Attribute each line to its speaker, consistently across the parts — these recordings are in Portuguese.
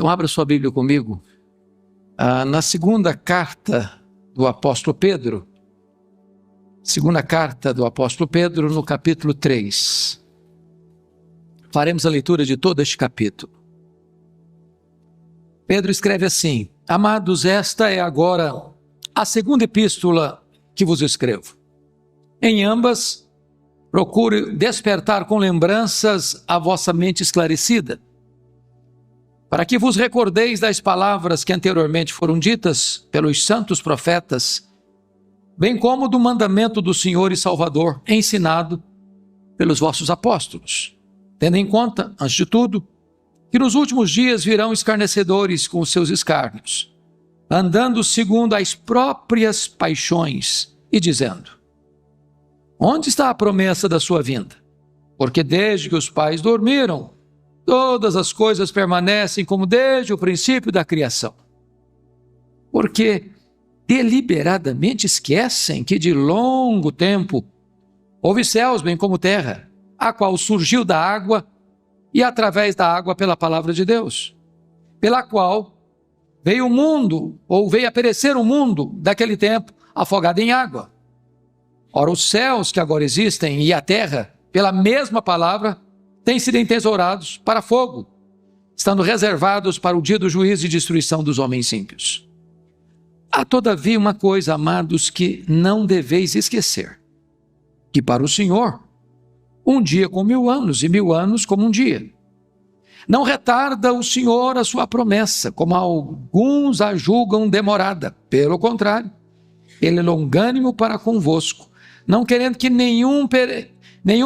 Speaker 1: Então abra sua Bíblia comigo. Na segunda carta do apóstolo Pedro, no capítulo 3. Faremos a leitura de todo este capítulo. Pedro escreve assim: Amados, esta é agora a segunda epístola que vos escrevo. Em ambas, procure despertar com lembranças a vossa mente esclarecida, para que vos recordeis das palavras que anteriormente foram ditas pelos santos profetas, bem como do mandamento do Senhor e Salvador, ensinado pelos vossos apóstolos, tendo em conta, antes de tudo, que nos últimos dias virão escarnecedores com os seus escárnios, andando segundo as próprias paixões e dizendo: onde está a promessa da sua vinda? Porque desde que os pais dormiram, todas as coisas permanecem como desde o princípio da criação. Porque deliberadamente esquecem que de longo tempo houve céus bem como terra, a qual surgiu da água e através da água pela palavra de Deus, pela qual veio o mundo, ou veio a perecer o mundo daquele tempo afogado em água. Ora, os céus que agora existem e a terra, pela mesma palavra, têm sido entesourados para fogo, estando reservados para o dia do juízo e destruição dos homens ímpios. Há todavia uma coisa, amados, que não deveis esquecer, que para o Senhor, um dia como 1000 anos, e 1000 anos como um dia. Não retarda o Senhor a sua promessa, como alguns a julgam demorada. Pelo contrário, Ele é longânimo para convosco, não querendo que nenhum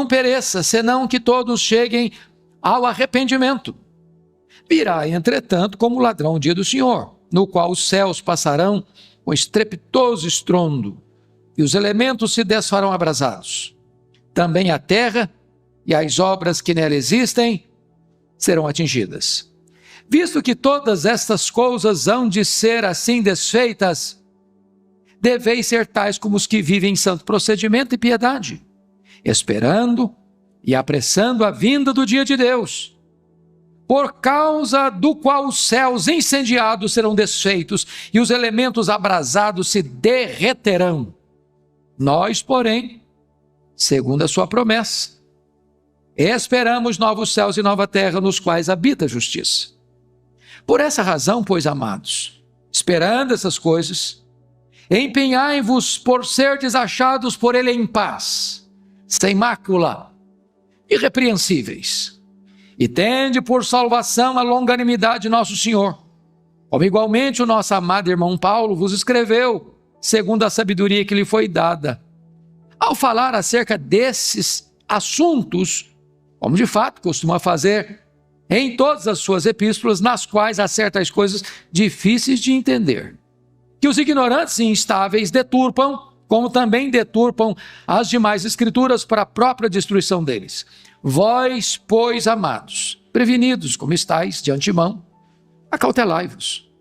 Speaker 1: pereça, senão que todos cheguem ao arrependimento. Virá, entretanto, como ladrão o dia do Senhor, no qual os céus passarão com estrepitoso estrondo, e os elementos se desfarão abrasados. Também a terra e as obras que nela existem serão atingidas. Visto que todas estas coisas hão de ser assim desfeitas, deveis ser tais como os que vivem em santo procedimento e piedade, esperando e apressando a vinda do dia de Deus, por causa do qual os céus incendiados serão desfeitos e os elementos abrasados se derreterão. Nós, porém, segundo a sua promessa, esperamos novos céus e nova terra nos quais habita a justiça. Por essa razão, pois, amados, esperando essas coisas, empenhai-vos por serdes achados por Ele em paz, sem mácula, irrepreensíveis, e tende por salvação a longanimidade de nosso Senhor, como igualmente o nosso amado irmão Paulo vos escreveu, segundo a sabedoria que lhe foi dada, ao falar acerca desses assuntos, como de fato costuma fazer em todas as suas epístolas, nas quais há certas coisas difíceis de entender, que os ignorantes e instáveis deturpam, como também deturpam as demais escrituras para a própria destruição deles. Vós, pois, amados, prevenidos como estáis de antemão, acautelai-vos.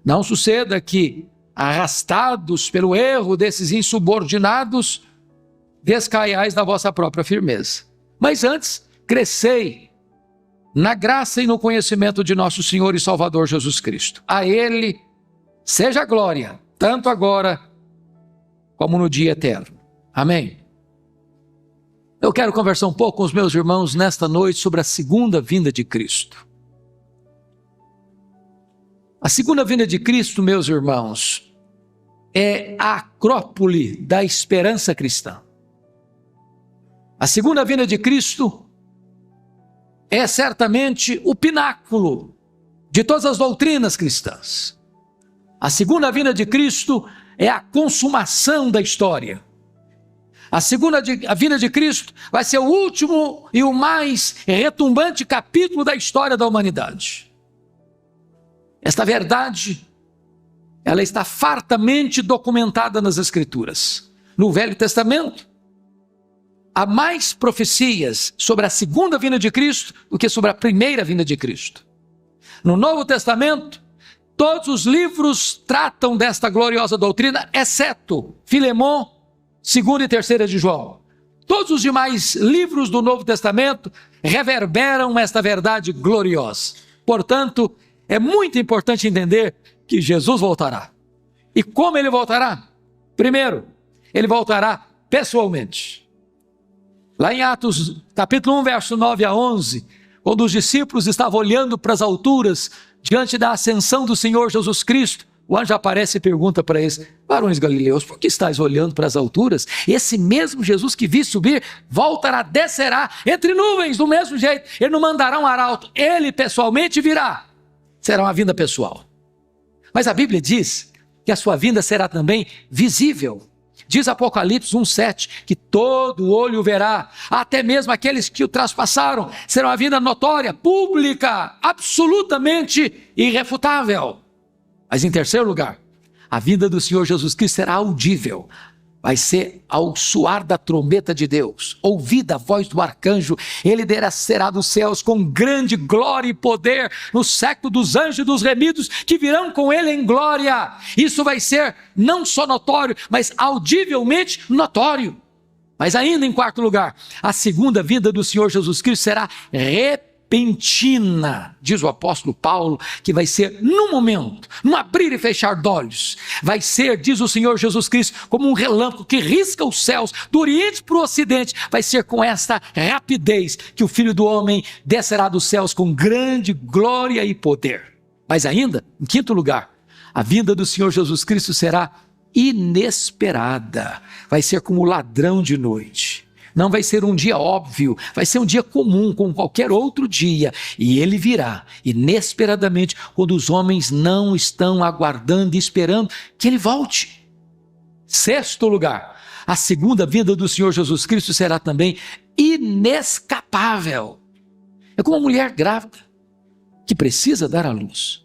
Speaker 1: Não suceda que, arrastados pelo erro desses insubordinados, descaiais da vossa própria firmeza. Mas antes, crescei na graça e no conhecimento de nosso Senhor e Salvador Jesus Cristo. A Ele seja a glória, tanto agora como no dia eterno. Amém. Eu quero conversar um pouco com os meus irmãos nesta noite sobre a segunda vinda de Cristo. A segunda vinda de Cristo, meus irmãos, é a acrópole da esperança cristã. A segunda vinda de Cristo é certamente o pináculo de todas as doutrinas cristãs. A segunda vinda de Cristo é a consumação da história. A vinda de Cristo vai ser o último e o mais retumbante capítulo da história da humanidade. Esta verdade, ela está fartamente documentada nas Escrituras. No Velho Testamento, há mais profecias sobre a segunda vinda de Cristo do que sobre a primeira vinda de Cristo. No Novo Testamento, todos os livros tratam desta gloriosa doutrina, exceto Filemão, 2ª e 3ª de João. Todos os demais livros do Novo Testamento reverberam esta verdade gloriosa. Portanto, é muito importante entender que Jesus voltará. E como ele voltará? Primeiro, ele voltará pessoalmente. Lá em Atos, capítulo 1, verso 9 a 11, quando os discípulos estavam olhando para as alturas, diante da ascensão do Senhor Jesus Cristo, o anjo aparece e pergunta para eles: varões galileus, por que estáis olhando para as alturas? Esse mesmo Jesus que vi subir, voltará, descerá entre nuvens do mesmo jeito. Ele não mandará um arauto, ele pessoalmente virá. Será uma vinda pessoal. Mas a Bíblia diz que a sua vinda será também visível. Diz Apocalipse 1,7, que todo olho verá, até mesmo aqueles que o traspassaram. Será uma vinda notória, pública, absolutamente irrefutável. Mas em terceiro lugar, a vinda do Senhor Jesus Cristo será audível. Vai ser ao soar da trombeta de Deus, ouvida a voz do arcanjo. Ele descerá dos céus com grande glória e poder, no século dos anjos e dos remidos que virão com ele em glória. Isso vai ser não só notório, mas audivelmente notório. Mas ainda em quarto lugar, a segunda vinda do Senhor Jesus Cristo será repentina, diz o apóstolo Paulo, que vai ser num momento, num abrir e fechar de olhos. Vai ser, diz o Senhor Jesus Cristo, como um relâmpago que risca os céus do oriente para o ocidente. Vai ser com esta rapidez que o Filho do Homem descerá dos céus com grande glória e poder. Mas ainda, em quinto lugar, a vinda do Senhor Jesus Cristo será inesperada. Vai ser como o ladrão de noite. Não vai ser um dia óbvio, vai ser um dia comum, como qualquer outro dia. E ele virá, inesperadamente, quando os homens não estão aguardando e esperando que ele volte. Sexto lugar, a segunda vinda do Senhor Jesus Cristo será também inescapável. É como uma mulher grávida, que precisa dar à luz.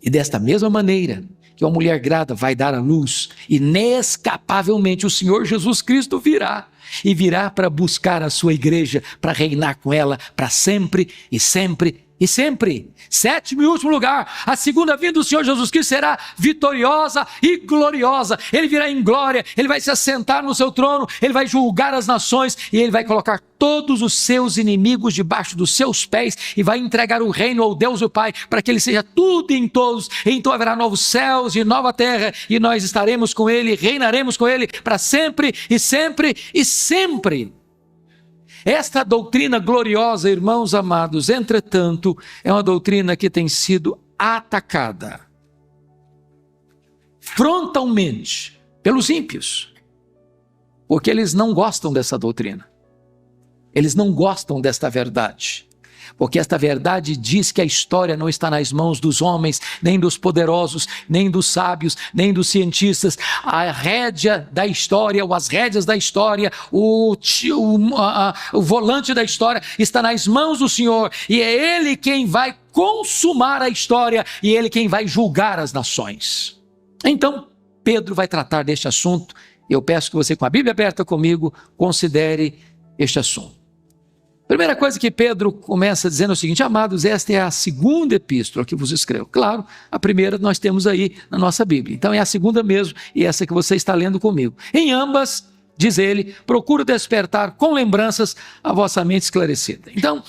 Speaker 1: E desta mesma maneira que uma mulher grávida vai dar à luz, inescapavelmente o Senhor Jesus Cristo virá. E virá para buscar a sua igreja, para reinar com ela para sempre e sempre e sempre. Sétimo e último lugar, a segunda vinda do Senhor Jesus Cristo será vitoriosa e gloriosa. Ele virá em glória, ele vai se assentar no seu trono, ele vai julgar as nações e ele vai colocar todos os seus inimigos debaixo dos seus pés e vai entregar o reino ao Deus o Pai, para que ele seja tudo em todos. E então haverá novos céus e nova terra e nós estaremos com ele, reinaremos com ele para sempre e sempre e sempre. Esta doutrina gloriosa, irmãos amados, entretanto, é uma doutrina que tem sido atacada frontalmente pelos ímpios, porque eles não gostam dessa doutrina, eles não gostam desta verdade, porque esta verdade diz que a história não está nas mãos dos homens, nem dos poderosos, nem dos sábios, nem dos cientistas. A rédea da história, ou as rédeas da história, o volante da história está nas mãos do Senhor, e é Ele quem vai consumar a história, e Ele quem vai julgar as nações. Então, Pedro vai tratar deste assunto. Eu peço que você, com a Bíblia aberta comigo, considere este assunto. Primeira coisa que Pedro começa dizendo é o seguinte: amados, esta é a segunda epístola que vos escrevo. Claro, a primeira nós temos aí na nossa Bíblia, então é a segunda mesmo, e essa que você está lendo comigo. Em ambas, diz ele, procuro despertar com lembranças a vossa mente esclarecida. Então,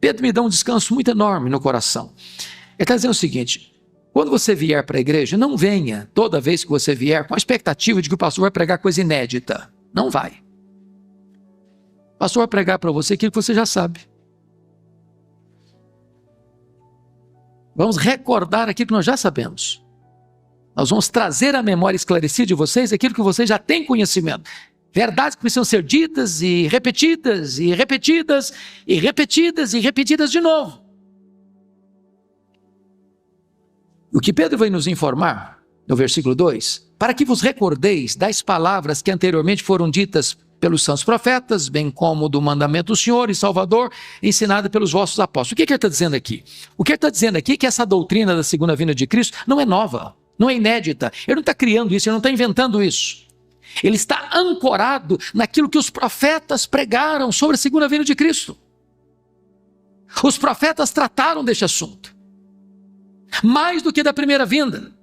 Speaker 1: Pedro me dá um descanso muito enorme no coração. Ele está dizendo o seguinte: quando você vier para a igreja, não venha toda vez que você vier com a expectativa de que o pastor vai pregar coisa inédita. Não vai. O pastor vai pregar para você aquilo que você já sabe. Vamos recordar aquilo que nós já sabemos. Nós vamos trazer à memória esclarecida de vocês aquilo que vocês já têm conhecimento. Verdades que precisam ser ditas e repetidas, e repetidas, e repetidas, e repetidas de novo. O que Pedro vai nos informar, no versículo 2, para que vos recordeis das palavras que anteriormente foram ditas pelos santos profetas, bem como do mandamento do Senhor e Salvador, ensinado pelos vossos apóstolos. O que ele está dizendo aqui? O que ele está dizendo aqui é que essa doutrina da segunda vinda de Cristo não é nova, não é inédita. Ele não está criando isso, ele não está inventando isso. Ele está ancorado naquilo que os profetas pregaram sobre a segunda vinda de Cristo. Os profetas trataram deste assunto, mais do que da primeira vinda.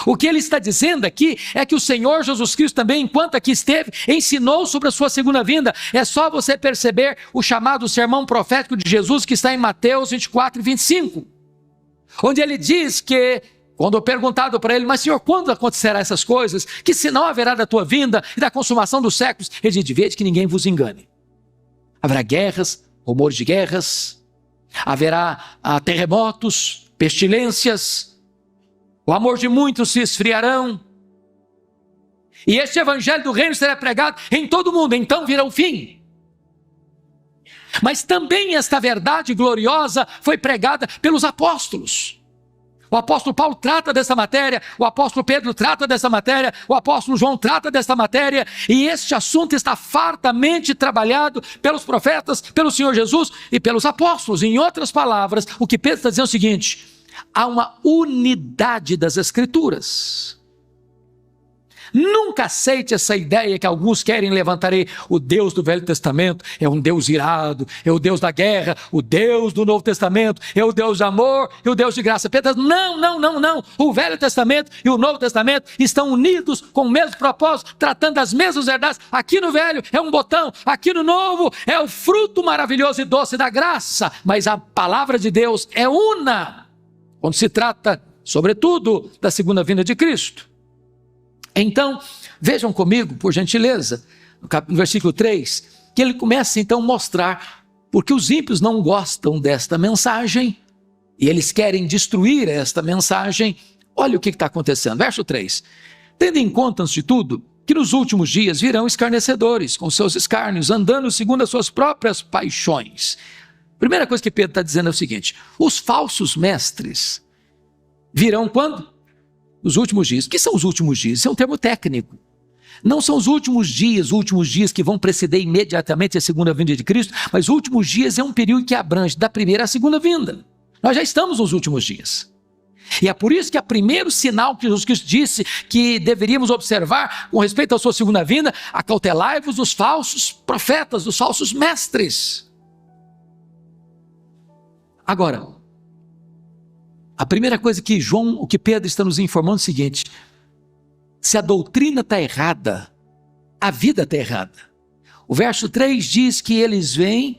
Speaker 1: O que ele está dizendo aqui é que o Senhor Jesus Cristo também, enquanto aqui esteve, ensinou sobre a sua segunda vinda. É só você perceber o chamado sermão profético de Jesus que está em Mateus 24 e 25. Onde ele diz que, quando perguntado para ele, mas Senhor, quando acontecerá essas coisas? Que sinal haverá da tua vinda e da consumação dos séculos? Ele diz, vede que ninguém vos engane. Haverá guerras, rumores de guerras, haverá terremotos, pestilências, o amor de muitos se esfriarão, e este evangelho do reino será pregado em todo o mundo, então virá o fim. Mas também esta verdade gloriosa foi pregada pelos apóstolos. O apóstolo Paulo trata dessa matéria, o apóstolo Pedro trata dessa matéria, o apóstolo João trata dessa matéria, e este assunto está fartamente trabalhado pelos profetas, pelo Senhor Jesus e pelos apóstolos. Em outras palavras, o que Pedro está dizendo é o seguinte: há uma unidade das Escrituras. Nunca aceite essa ideia que alguns querem levantar aí. O Deus do Velho Testamento é um Deus irado, é o Deus da guerra. O Deus do Novo Testamento é o Deus de amor e o Deus de graça. Pedro, não. O Velho Testamento e o Novo Testamento estão unidos com o mesmo propósito, tratando das mesmas verdades. Aqui no Velho é um botão, aqui no Novo é o fruto maravilhoso e doce da graça. Mas a palavra de Deus é una, quando se trata, sobretudo, da segunda vinda de Cristo. Então, vejam comigo, por gentileza, no versículo 3, que ele começa então a mostrar porque os ímpios não gostam desta mensagem e eles querem destruir esta mensagem. Olha o que está acontecendo. Verso 3. Tendo em conta, antes de tudo, que nos últimos dias virão escarnecedores, com seus escárnios, andando segundo as suas próprias paixões. Primeira coisa que Pedro está dizendo é o seguinte: os falsos mestres virão quando? Os últimos dias. O que são os últimos dias? Isso é um termo técnico. Não são os últimos dias que vão preceder imediatamente a segunda vinda de Cristo, mas os últimos dias é um período que abrange da primeira à segunda vinda. Nós já estamos nos últimos dias. E é por isso que o primeiro sinal que Jesus Cristo disse que deveríamos observar com respeito à sua segunda vinda: acautelai-vos dos falsos profetas, dos falsos mestres. Agora, a primeira coisa que Pedro está nos informando é o seguinte: se a doutrina está errada, a vida está errada. O verso 3 diz que eles vêm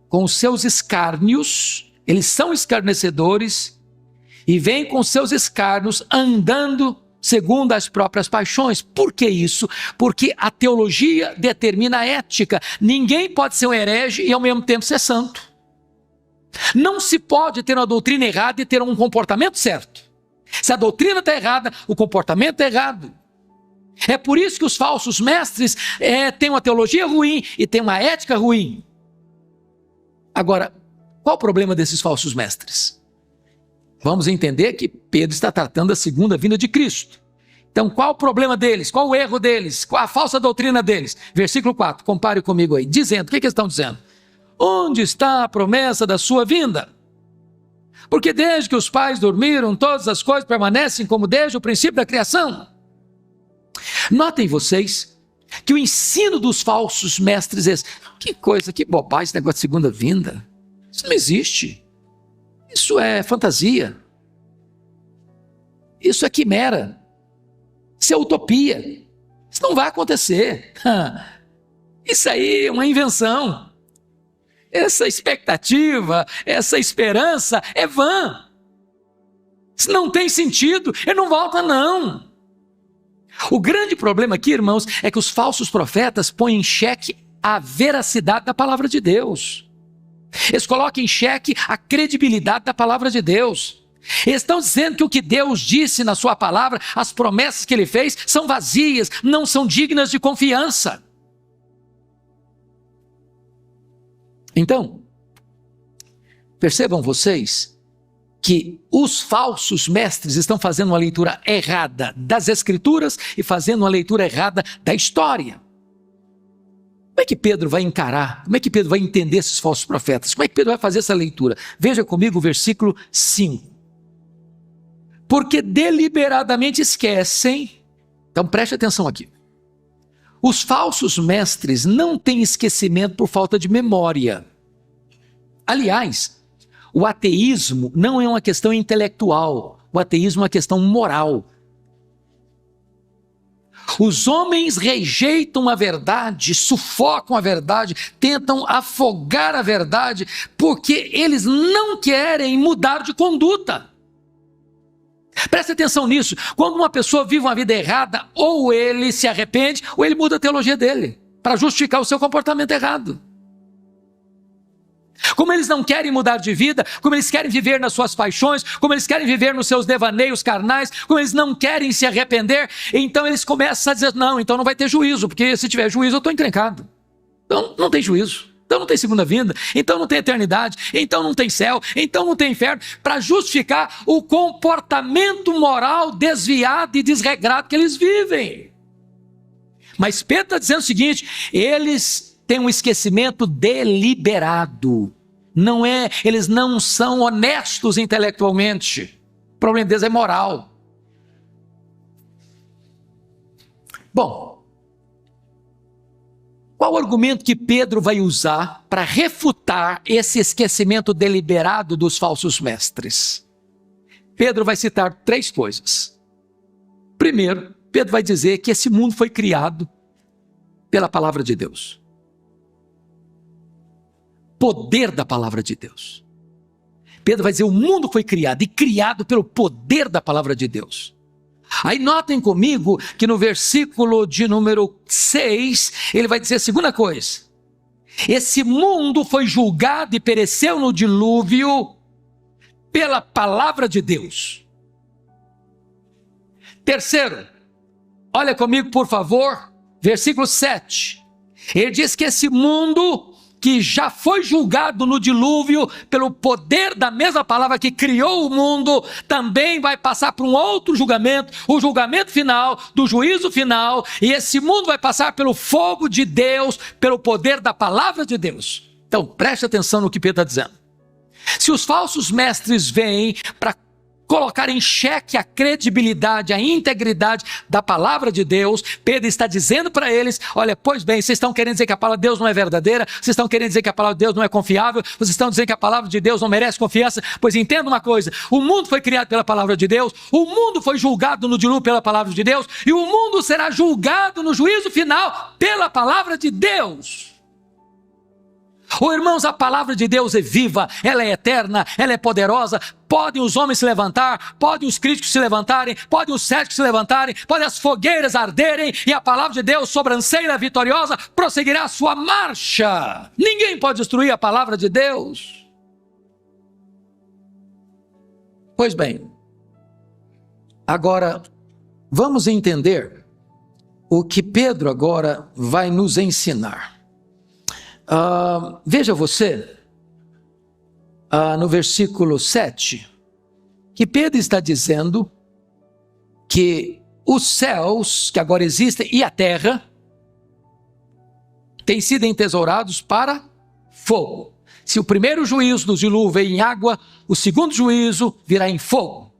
Speaker 1: com seus escárnios, eles são escarnecedores, e vêm com seus escárnios andando segundo as próprias paixões. Por que isso? Porque a teologia determina a ética. Ninguém pode ser um herege e ao mesmo tempo ser santo. Não se pode ter uma doutrina errada e ter um comportamento certo. Se a doutrina está errada, o comportamento é errado. É por isso que os falsos mestres têm uma teologia ruim e têm uma ética ruim. Agora, qual o problema desses falsos mestres? Vamos entender que Pedro está tratando da segunda vinda de Cristo. Então, qual o problema deles? Qual o erro deles? Qual a falsa doutrina deles? Versículo 4, compare comigo aí. Dizendo, o que eles estão dizendo? Onde está a promessa da sua vinda? Porque desde que os pais dormiram, todas as coisas permanecem como desde o princípio da criação. Notem vocês que o ensino dos falsos mestres é: que coisa, que bobagem esse negócio de segunda vinda. Isso não existe. Isso é fantasia. Isso é quimera. Isso é utopia. Isso não vai acontecer. Isso aí é uma invenção. Essa expectativa, essa esperança é vã. Isso não tem sentido, ele não volta não. O grande problema aqui, irmãos, é que os falsos profetas põem em xeque a veracidade da palavra de Deus. Eles colocam em xeque a credibilidade da palavra de Deus. Eles estão dizendo que o que Deus disse na sua palavra, as promessas que ele fez, são vazias, não são dignas de confiança. Então, percebam vocês que os falsos mestres estão fazendo uma leitura errada das Escrituras e fazendo uma leitura errada da história. Como é que Pedro vai encarar? Como é que Pedro vai entender esses falsos profetas? Como é que Pedro vai fazer essa leitura? Veja comigo o versículo 5. Porque deliberadamente esquecem, então preste atenção aqui. Os falsos mestres não têm esquecimento por falta de memória. Aliás, o ateísmo não é uma questão intelectual. O ateísmo é uma questão moral. Os homens rejeitam a verdade, sufocam a verdade, tentam afogar a verdade, porque eles não querem mudar de conduta. Preste atenção nisso. Quando uma pessoa vive uma vida errada, ou ele se arrepende, ou ele muda a teologia dele, para justificar o seu comportamento errado. Como eles não querem mudar de vida, como eles querem viver nas suas paixões, como eles querem viver nos seus devaneios carnais, como eles não querem se arrepender, então eles começam a dizer, não, então não vai ter juízo, porque se tiver juízo eu estou encrencado. Então não tem juízo, então não tem segunda vinda, então não tem eternidade, então não tem céu, então não tem inferno, para justificar o comportamento moral desviado e desregrado que eles vivem. Mas Pedro está dizendo o seguinte, eles tem um esquecimento deliberado. Eles não são honestos intelectualmente. O problema deles é moral. Bom, qual o argumento que Pedro vai usar para refutar esse esquecimento deliberado dos falsos mestres? Pedro vai citar 3 coisas. Primeiro, Pedro vai dizer que esse mundo foi criado pela palavra de Deus. Poder da palavra de Deus. Pedro vai dizer, o mundo foi criado, e criado pelo poder da palavra de Deus. Aí notem comigo que no versículo de número 6, ele vai dizer a segunda coisa. Esse mundo foi julgado e pereceu no dilúvio pela palavra de Deus. Terceiro, olha comigo por favor, versículo 7. Ele diz que esse mundo que já foi julgado no dilúvio pelo poder da mesma palavra que criou o mundo, também vai passar por um outro julgamento, o julgamento final, do juízo final, e esse mundo vai passar pelo fogo de Deus, pelo poder da palavra de Deus. Então, preste atenção no que Pedro está dizendo. Se os falsos mestres vêm para colocar em xeque a credibilidade, a integridade da palavra de Deus, Pedro está dizendo para eles, olha, pois bem, vocês estão querendo dizer que a palavra de Deus não é verdadeira, vocês estão querendo dizer que a palavra de Deus não é confiável, vocês estão dizendo que a palavra de Deus não merece confiança, pois entenda uma coisa, o mundo foi criado pela palavra de Deus, o mundo foi julgado no dilúvio pela palavra de Deus, e o mundo será julgado no juízo final pela palavra de Deus. Oh, irmãos, a palavra de Deus é viva, ela é eterna, ela é poderosa. Podem os homens se levantar, podem os críticos se levantarem, podem os céticos se levantarem, podem as fogueiras arderem, e a palavra de Deus, sobranceira vitoriosa, prosseguirá a sua marcha. Ninguém pode destruir a palavra de Deus. Pois bem, agora vamos entender o que Pedro agora vai nos ensinar. Veja você, no versículo 7, que Pedro está dizendo que os céus que agora existem e a terra têm sido entesourados para fogo. Se o primeiro juízo do dilúvio veio em água, o segundo juízo virá em fogo.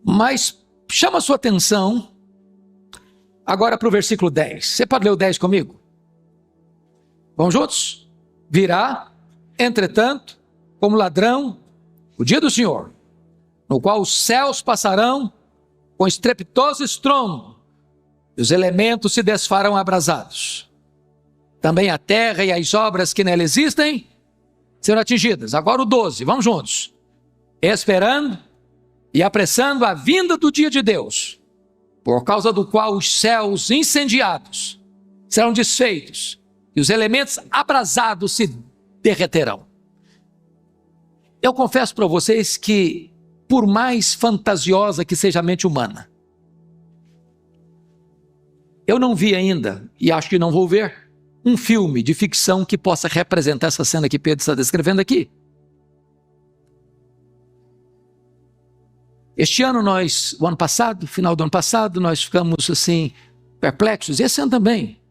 Speaker 1: Mas chama a sua atenção agora para o versículo 10. Você pode ler o 10 comigo? Vamos juntos? Virá, entretanto, como ladrão, o dia do Senhor, no qual os céus passarão com estrepitoso estrondo, e os elementos se desfarão abrasados. Também a terra e as obras que nela existem serão atingidas. Agora o 12, vamos juntos. Esperando e apressando a vinda do dia de Deus, por causa do qual os céus incendiados serão desfeitos, e os elementos abrasados se derreterão. Eu confesso para vocês que, por mais fantasiosa que seja a mente humana, eu não vi ainda, e acho que não vou ver, um filme de ficção que possa representar essa cena que Pedro está descrevendo aqui. Este ano o ano passado, final do ano passado, nós ficamos assim, perplexos, e esse ano também,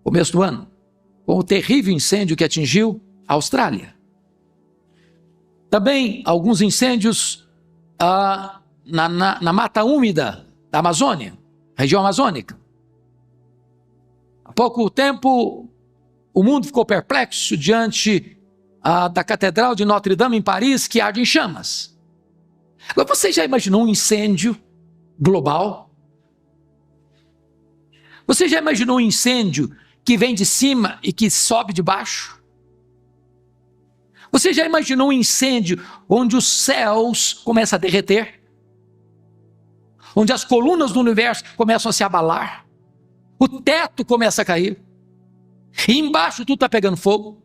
Speaker 1: começo do ano, com o terrível incêndio que atingiu a Austrália. Também alguns incêndios na mata úmida da Amazônia, região amazônica. Há pouco tempo, o mundo ficou perplexo diante da Catedral de Notre Dame em Paris, que arde em chamas. Agora, você já imaginou um incêndio global? Você já imaginou um incêndio que vem de cima e que sobe de baixo? Você já imaginou um incêndio onde os céus começam a derreter? Onde as colunas do universo começam a se abalar? O teto começa a cair? E embaixo tudo está pegando fogo?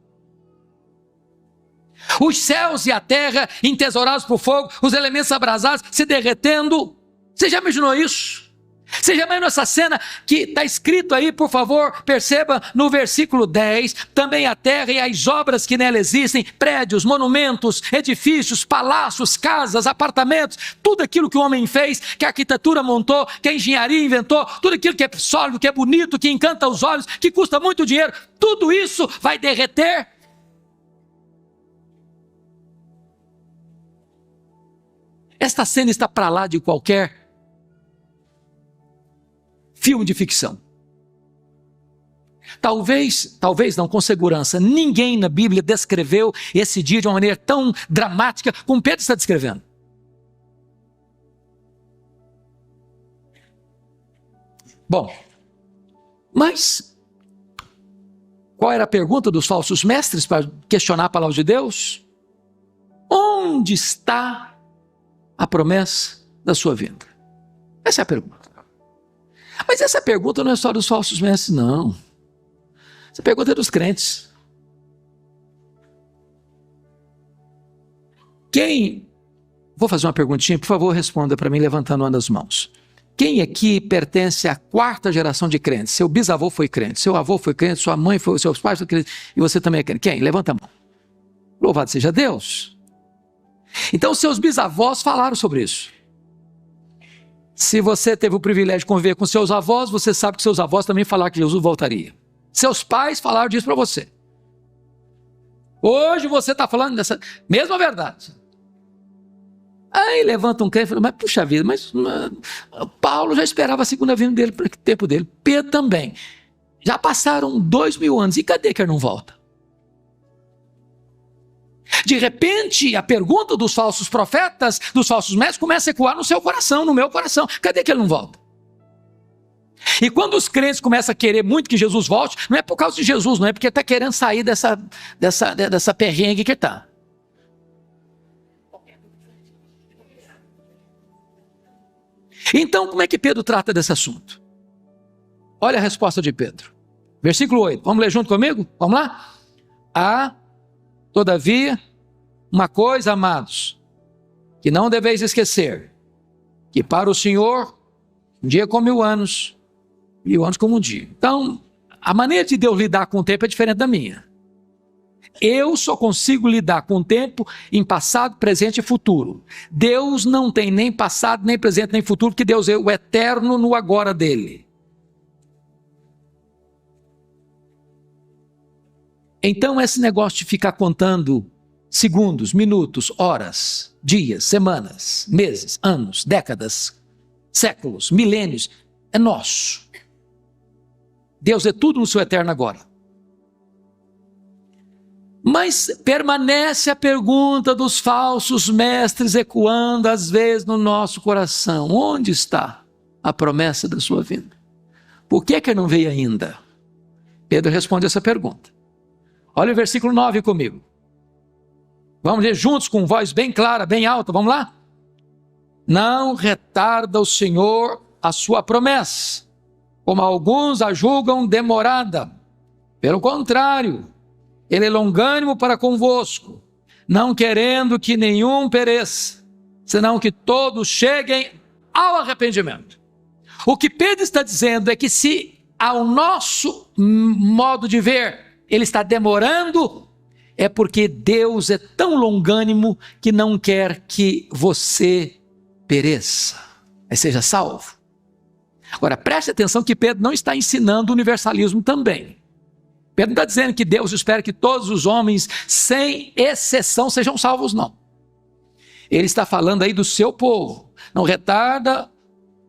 Speaker 1: Os céus e a terra entesourados por fogo, os elementos abrasados se derretendo. Você já imaginou isso? Você já imaginou essa cena que está escrito aí, por favor, perceba no versículo 10, também a terra e as obras que nela existem, prédios, monumentos, edifícios, palácios, casas, apartamentos, tudo aquilo que o homem fez, que a arquitetura montou, que a engenharia inventou, tudo aquilo que é sólido, que é bonito, que encanta os olhos, que custa muito dinheiro, tudo isso vai derreter. Esta cena está para lá de qualquer filme de ficção. Talvez não, com segurança, ninguém na Bíblia descreveu esse dia de uma maneira tão dramática como Pedro está descrevendo. Bom, mas qual era a pergunta dos falsos mestres para questionar a palavra de Deus? Onde está a promessa da sua vinda? Essa é a pergunta. Mas essa pergunta não é só dos falsos mestres, não. Essa pergunta é dos crentes. Vou fazer uma perguntinha, por favor, responda para mim levantando uma das mãos. Quem aqui pertence à quarta geração de crentes? Seu bisavô foi crente, seu avô foi crente, sua mãe foi, seus pais foram crentes, e você também é crente. Quem? Levanta a mão. Louvado seja Deus. Então, seus bisavós falaram sobre isso. Se você teve o privilégio de conviver com seus avós, você sabe que seus avós também falaram que Jesus voltaria. Seus pais falaram disso para você. Hoje você está falando dessa mesma verdade. Aí levanta um crente e fala, mas puxa vida, mas Paulo já esperava a segunda vinda dele para o tempo dele. Pedro também. Já passaram 2000 anos, e cadê que ele não volta? De repente, a pergunta dos falsos profetas, dos falsos mestres, começa a ecoar no seu coração, no meu coração. Cadê que ele não volta? E quando os crentes começam a querer muito que Jesus volte, não é por causa de Jesus, não é porque está querendo sair dessa perrengue que está. Então, como é que Pedro trata desse assunto? Olha a resposta de Pedro. Versículo 8. Vamos ler junto comigo? Vamos lá? Todavia, uma coisa, amados, que não deveis esquecer, que para o Senhor, um dia como 1000 anos, 1000 anos como um dia. Então, a maneira de Deus lidar com o tempo é diferente da minha. Eu só consigo lidar com o tempo em passado, presente e futuro. Deus não tem nem passado, nem presente, nem futuro, porque Deus é o eterno no agora dele. Então esse negócio de ficar contando segundos, minutos, horas, dias, semanas, meses, anos, décadas, séculos, milênios, é nosso. Deus é tudo no seu eterno agora. Mas permanece a pergunta dos falsos mestres ecoando às vezes no nosso coração. Onde está a promessa da sua vinda? Por que ele não veio ainda? Pedro responde essa pergunta. Olha o versículo 9 comigo. Vamos ler juntos com voz bem clara, bem alta, vamos lá? Não retarda o Senhor a sua promessa, como alguns a julgam demorada. Pelo contrário, Ele é longânimo para convosco, não querendo que nenhum pereça, senão que todos cheguem ao arrependimento. O que Pedro está dizendo é que se ao nosso modo de ver, ele está demorando, é porque Deus é tão longânimo que não quer que você pereça, mas seja salvo. Agora, preste atenção que Pedro não está ensinando o universalismo também. Pedro não está dizendo que Deus espera que todos os homens, sem exceção, sejam salvos, não. Ele está falando aí do seu povo. Não retarda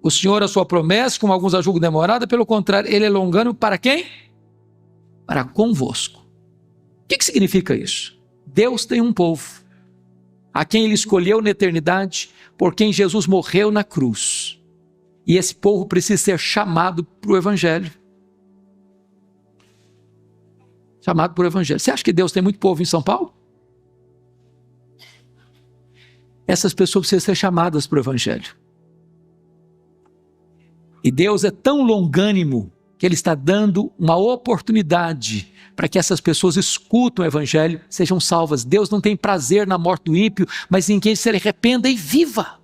Speaker 1: o Senhor a sua promessa, como alguns a julgam demorada, pelo contrário, Ele é longânimo para quem? Para convosco. O que significa isso? Deus tem um povo. a quem ele escolheu na eternidade, por quem Jesus morreu na cruz. E esse povo precisa ser chamado para o Evangelho. Chamado para o Evangelho. Você acha que Deus tem muito povo em São Paulo? Essas pessoas precisam ser chamadas para o Evangelho. E Deus é tão longânimo que Ele está dando uma oportunidade para que essas pessoas escutam o Evangelho, sejam salvas. Deus não tem prazer na morte do ímpio, mas em quem se arrependa e viva.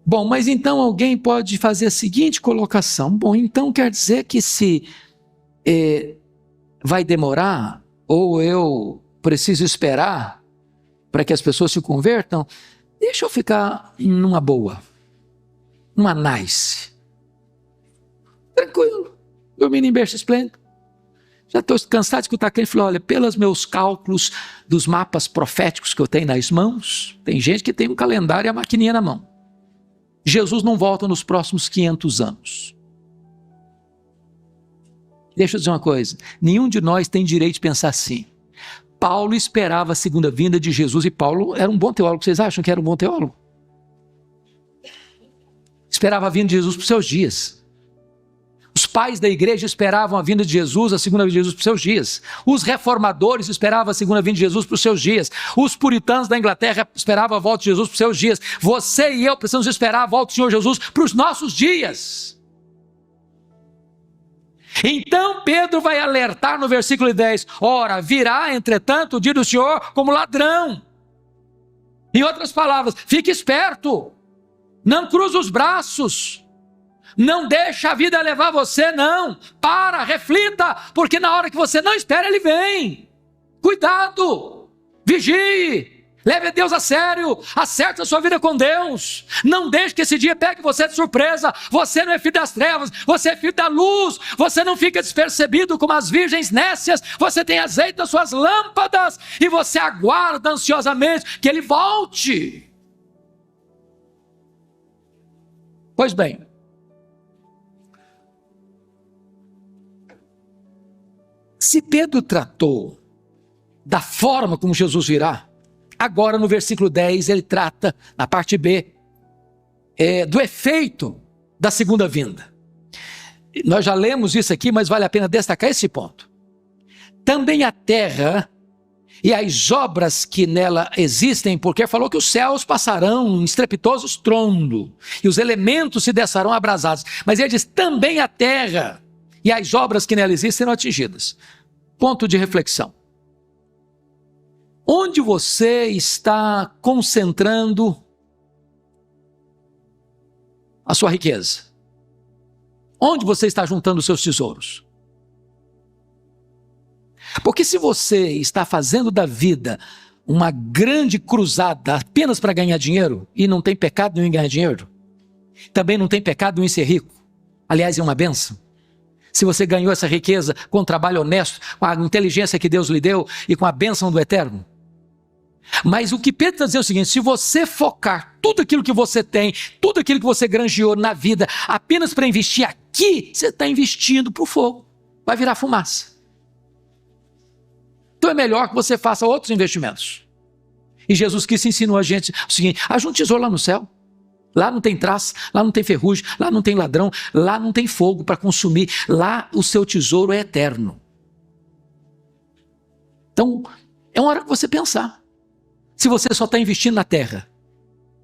Speaker 1: Bom, mas então alguém pode fazer a seguinte colocação. Bom, então quer dizer que se vai demorar, ou eu preciso esperar para que as pessoas se convertam, deixa eu ficar numa boa, numa nice. Tranquilo, dormindo em berço esplêndido. Já estou cansado de escutar quem falou, olha, pelos meus cálculos dos mapas proféticos que eu tenho nas mãos, tem gente que tem um calendário e a maquininha na mão. Jesus não volta nos próximos 500 anos. Deixa eu dizer uma coisa, nenhum de nós tem direito de pensar assim. Paulo esperava a segunda vinda de Jesus, e Paulo era um bom teólogo. Vocês acham que era um bom teólogo? Esperava a vinda de Jesus para os seus dias. Os pais da igreja esperavam a vinda de Jesus, a segunda vinda de Jesus para os seus dias. Os reformadores esperavam a segunda vinda de Jesus para os seus dias. Os puritanos da Inglaterra esperavam a volta de Jesus para os seus dias. Você e eu precisamos esperar a volta do Senhor Jesus para os nossos dias. Então Pedro vai alertar no versículo 10, ora, virá entretanto o dia do Senhor como ladrão. Em outras palavras, fique esperto, não cruza os braços, não deixe a vida levar você, não, reflita, porque na hora que você não espera ele vem. Cuidado, vigie, leve Deus a sério, acerte a sua vida com Deus, não deixe que esse dia pegue você de surpresa. Você não é filho das trevas, você é filho da luz, você não fica despercebido como as virgens nécias, você tem azeite nas suas lâmpadas, e você aguarda ansiosamente que ele volte. Pois bem, se Pedro tratou da forma como Jesus virá, agora no versículo 10 ele trata, na parte B, do efeito da segunda vinda. Nós já lemos isso aqui, mas vale a pena destacar esse ponto. Também a terra e as obras que nela existem, porque falou que os céus passarão em estrepitoso estrondo, e os elementos se descerão abrasados. Mas ele diz, também a terra e as obras que nela existem serão atingidas. Ponto de reflexão. Onde você está concentrando a sua riqueza? Onde você está juntando os seus tesouros? Porque se você está fazendo da vida uma grande cruzada apenas para ganhar dinheiro, e não tem pecado nenhum em ganhar dinheiro, também não tem pecado nenhum em ser rico, aliás é uma bênção. Se você ganhou essa riqueza com trabalho honesto, com a inteligência que Deus lhe deu e com a bênção do Eterno. Mas o que Pedro está dizendo é o seguinte, se você focar tudo aquilo que você tem, tudo aquilo que você granjeou na vida, apenas para investir aqui, você está investindo para o fogo, vai virar fumaça. Então é melhor que você faça outros investimentos. E Jesus Cristo ensinou a gente o seguinte, ajude um tesouro lá no céu. Lá não tem traça, lá não tem ferrugem, lá não tem ladrão, lá não tem fogo para consumir, lá o seu tesouro é eterno. Então, é uma hora que você pensar. Se você só está investindo na terra,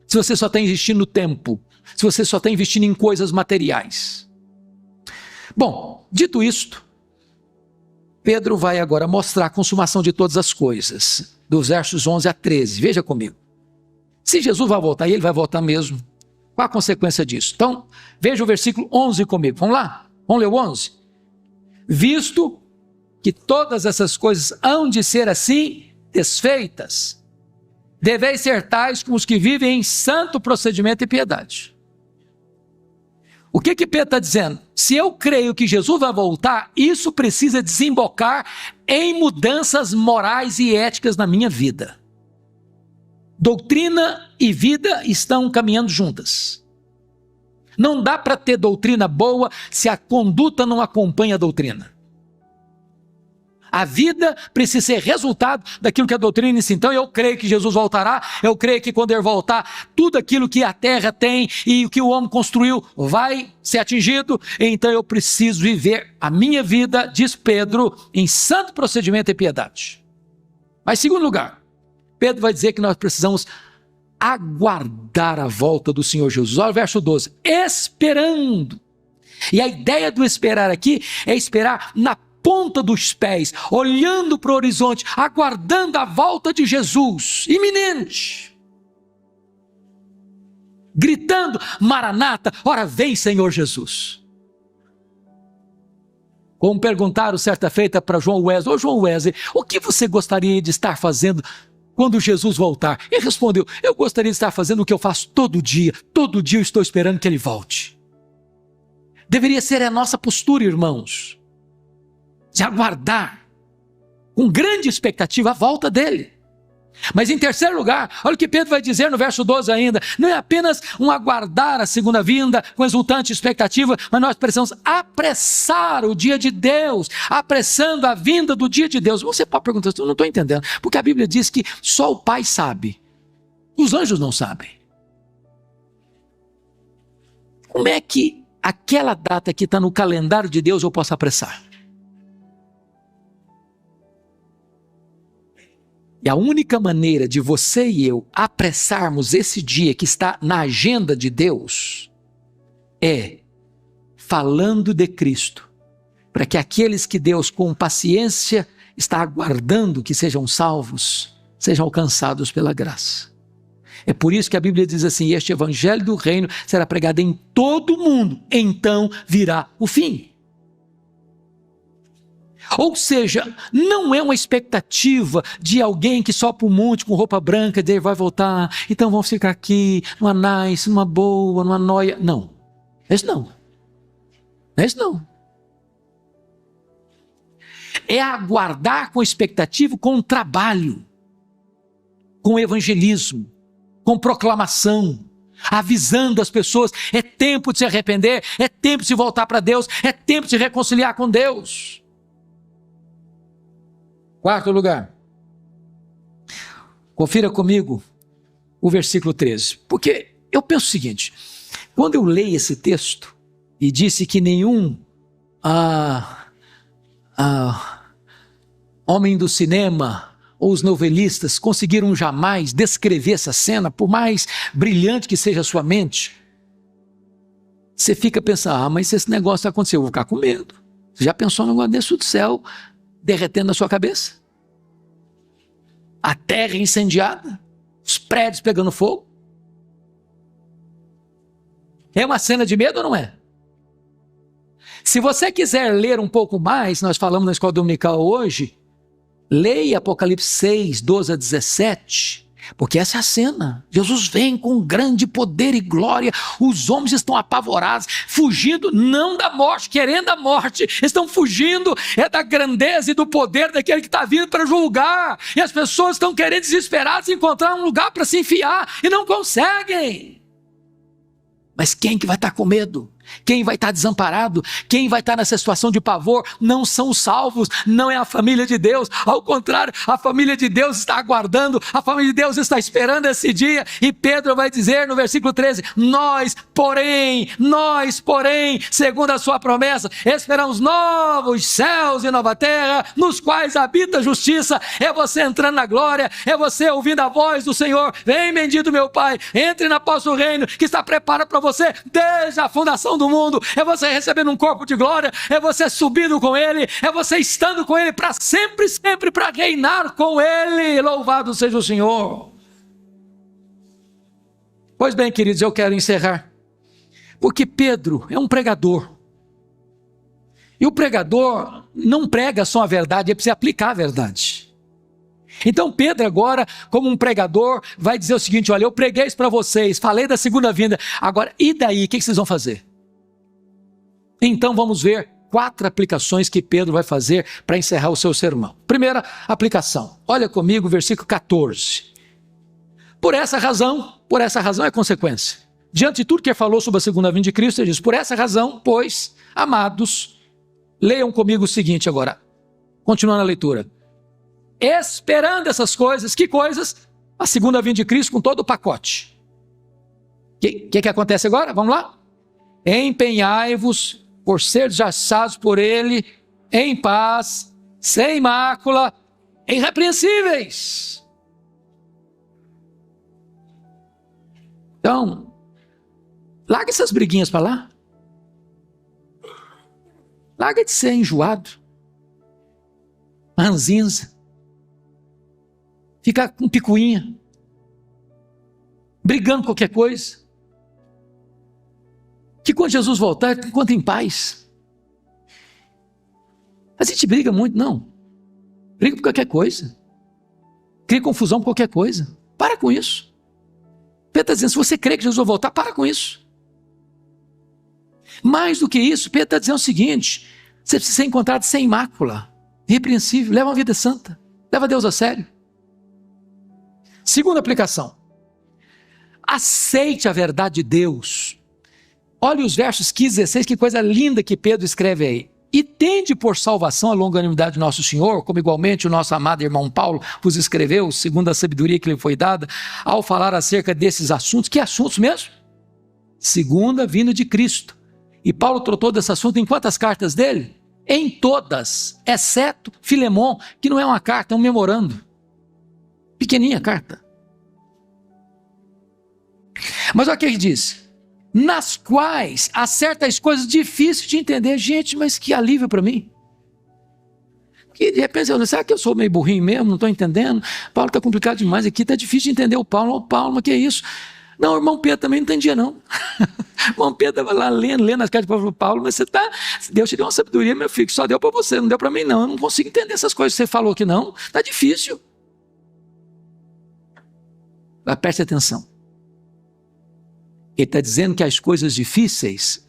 Speaker 1: se você só está investindo no tempo, se você só está investindo em coisas materiais. Bom, dito isto, Pedro vai agora mostrar a consumação de todas as coisas, dos versos 11 a 13, veja comigo. Se Jesus vai voltar, e ele vai voltar mesmo, qual a consequência disso? Então, veja o versículo 11 comigo, vamos lá? Vamos ler o 11? Visto que todas essas coisas hão de ser assim desfeitas, deveis ser tais como os que vivem em santo procedimento e piedade. O que Pedro está dizendo? Se eu creio que Jesus vai voltar, isso precisa desembocar em mudanças morais e éticas na minha vida. Doutrina e vida estão caminhando juntas. Não dá para ter doutrina boa se a conduta não acompanha a doutrina. A vida precisa ser resultado daquilo que a doutrina ensina. Então eu creio que Jesus voltará, eu creio que quando ele voltar, tudo aquilo que a terra tem e o que o homem construiu vai ser atingido. Então eu preciso viver a minha vida, diz Pedro, em santo procedimento e piedade. Mas, em segundo lugar, Pedro vai dizer que nós precisamos aguardar a volta do Senhor Jesus. Olha o verso 12. Esperando. E a ideia do esperar aqui é esperar na ponta dos pés, olhando para o horizonte, aguardando a volta de Jesus, iminente. Gritando, Maranata, ora vem Senhor Jesus. Como perguntaram certa feita para João Wesley, ô João Wesley, o que você gostaria de estar fazendo quando Jesus voltar? Ele respondeu, eu gostaria de estar fazendo o que eu faço todo dia eu estou esperando que ele volte. Deveria ser a nossa postura, irmãos, de aguardar com grande expectativa a volta dele. Mas em terceiro lugar, olha o que Pedro vai dizer no verso 12 ainda, não é apenas um aguardar a segunda vinda com exultante expectativa, mas nós precisamos apressar o dia de Deus, apressando a vinda do dia de Deus. Você pode perguntar, eu não estou entendendo, porque a Bíblia diz que só o Pai sabe, os anjos não sabem. Como é que aquela data que está no calendário de Deus eu posso apressar? E a única maneira de você e eu apressarmos esse dia que está na agenda de Deus é falando de Cristo, para que aqueles que Deus com paciência está aguardando que sejam salvos, sejam alcançados pela graça. É por isso que a Bíblia diz assim, este evangelho do reino será pregado em todo o mundo, então virá o fim. Ou seja, não é uma expectativa de alguém que sobe para o monte com roupa branca e vai voltar, então vamos ficar aqui, numa nice, numa boa, numa noia. Não, isso não. Isso não. É aguardar com expectativa, com trabalho, com evangelismo, com proclamação, avisando as pessoas, é tempo de se arrepender, é tempo de voltar para Deus, é tempo de se reconciliar com Deus. Quarto lugar, confira comigo o versículo 13, porque eu penso o seguinte, quando eu leio esse texto e disse que nenhum homem do cinema ou os novelistas conseguiram jamais descrever essa cena, por mais brilhante que seja a sua mente, você fica pensando, mas se esse negócio aconteceu, eu vou ficar com medo. Você já pensou no negócio desse do céu derretendo na sua cabeça? A terra incendiada, os prédios pegando fogo. É uma cena de medo ou não é? Se você quiser ler um pouco mais, nós falamos na escola dominical hoje, leia Apocalipse 6, 12 a 17, porque essa é a cena. Jesus vem com grande poder e glória, os homens estão apavorados, fugindo não da morte, querendo a morte, estão fugindo da grandeza e do poder daquele que está vindo para julgar, e as pessoas estão querendo desesperadas encontrar um lugar para se enfiar, e não conseguem. Mas quem que vai estar com medo? Quem vai estar desamparado? Quem vai estar nessa situação de pavor? Não são os salvos, não é a família de Deus. Ao contrário, a família de Deus está aguardando, a família de Deus está esperando esse dia. E Pedro vai dizer no versículo 13, nós, porém, segundo a sua promessa, esperamos novos céus e nova terra, nos quais habita a justiça. É você entrando na glória, é você ouvindo a voz do Senhor. Vem, bendito meu Pai, entre na posse do reino que está preparado para você desde a fundação do mundo. É você recebendo um corpo de glória, é você subindo com Ele, é você estando com Ele para sempre, sempre, para reinar com Ele. Louvado seja o Senhor. Pois bem, queridos, eu quero encerrar, porque Pedro é um pregador, e o pregador não prega só a verdade, ele precisa aplicar a verdade. Então Pedro agora, como um pregador, vai dizer o seguinte, olha, eu preguei isso para vocês, falei da segunda vinda, agora e daí, o que vocês vão fazer? Então vamos ver 4 aplicações que Pedro vai fazer para encerrar o seu sermão. Primeira aplicação, olha comigo o versículo 14. Por essa razão é consequência. Diante de tudo que ele falou sobre a segunda vinda de Cristo, ele diz, por essa razão, pois, amados, leiam comigo o seguinte agora, Continuando a leitura. Esperando essas coisas, que coisas? A segunda vinda de Cristo com todo o pacote. O que acontece agora? Vamos lá? Empenhai-vos por seres achados por ele em paz, sem mácula, irrepreensíveis. Então, larga essas briguinhas para lá. Larga de ser enjoado, ranzinza, ficar com picuinha, brigando por qualquer coisa. Que quando Jesus voltar, encontre em paz. A gente briga muito, não. Briga por qualquer coisa. Cria confusão por qualquer coisa. Para com isso. Pedro está dizendo, se você crê que Jesus vai voltar, para com isso. Mais do que isso, Pedro está dizendo o seguinte, você precisa ser encontrado sem mácula, irrepreensível, leva uma vida santa, leva Deus a sério. Segunda aplicação, aceite a verdade de Deus. Olha os versos 15 e 16, que coisa linda que Pedro escreve aí. E tende por salvação a longanimidade de nosso Senhor, como igualmente o nosso amado irmão Paulo vos escreveu, segundo a sabedoria que lhe foi dada, ao falar acerca desses assuntos. Que assuntos mesmo? Segunda vinda de Cristo. E Paulo tratou desse assunto em quantas cartas dele? Em todas, exceto Filemon, que não é uma carta, é um memorando. Pequenininha carta. Mas olha o que ele diz. Nas quais há certas coisas difíceis de entender. Gente, mas que alívio para mim. Que de repente, será que eu sou meio burrinho mesmo? Não estou entendendo. Paulo está complicado demais aqui, está difícil de entender o Paulo. Ô Paulo, mas que é isso? Não, o irmão Pedro também não entendia não. O irmão Pedro estava lá lendo as cartas de Paulo, mas Deus te deu uma sabedoria, meu filho, que só deu para você, não deu para mim não. Eu não consigo entender essas coisas que você falou aqui não. Está difícil. Mas preste atenção. Ele está dizendo que as coisas difíceis,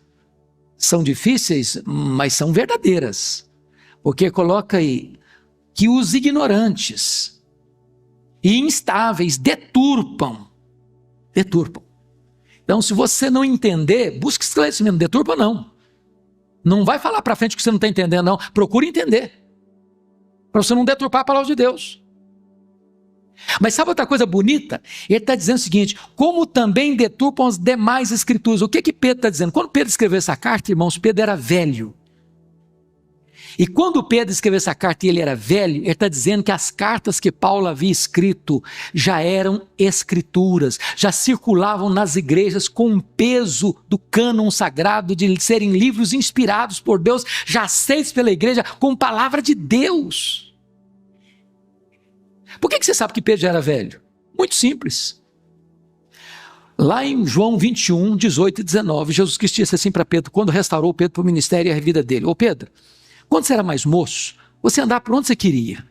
Speaker 1: mas são verdadeiras. Porque coloca aí que os ignorantes e instáveis deturpam. Então, se você não entender, busque esclarecimento. Deturpa não. Não vai falar para frente que você não está entendendo, não. Procure entender. Para você não deturpar a palavra de Deus. Mas sabe outra coisa bonita? Ele está dizendo o seguinte, como também deturpam as demais escrituras. O que Pedro está dizendo? Quando Pedro escreveu essa carta, irmãos, Pedro era velho. E quando Pedro escreveu essa carta e ele era velho, ele está dizendo que as cartas que Paulo havia escrito já eram escrituras, já circulavam nas igrejas com o peso do cânon sagrado de serem livros inspirados por Deus, já aceitos pela igreja com palavra de Deus. Por que você sabe que Pedro já era velho? Muito simples. Lá em João 21, 18 e 19, Jesus Cristo disse assim para Pedro, quando restaurou Pedro para o ministério e a vida dele. Ô Pedro, quando você era mais moço, você andava por onde você queria.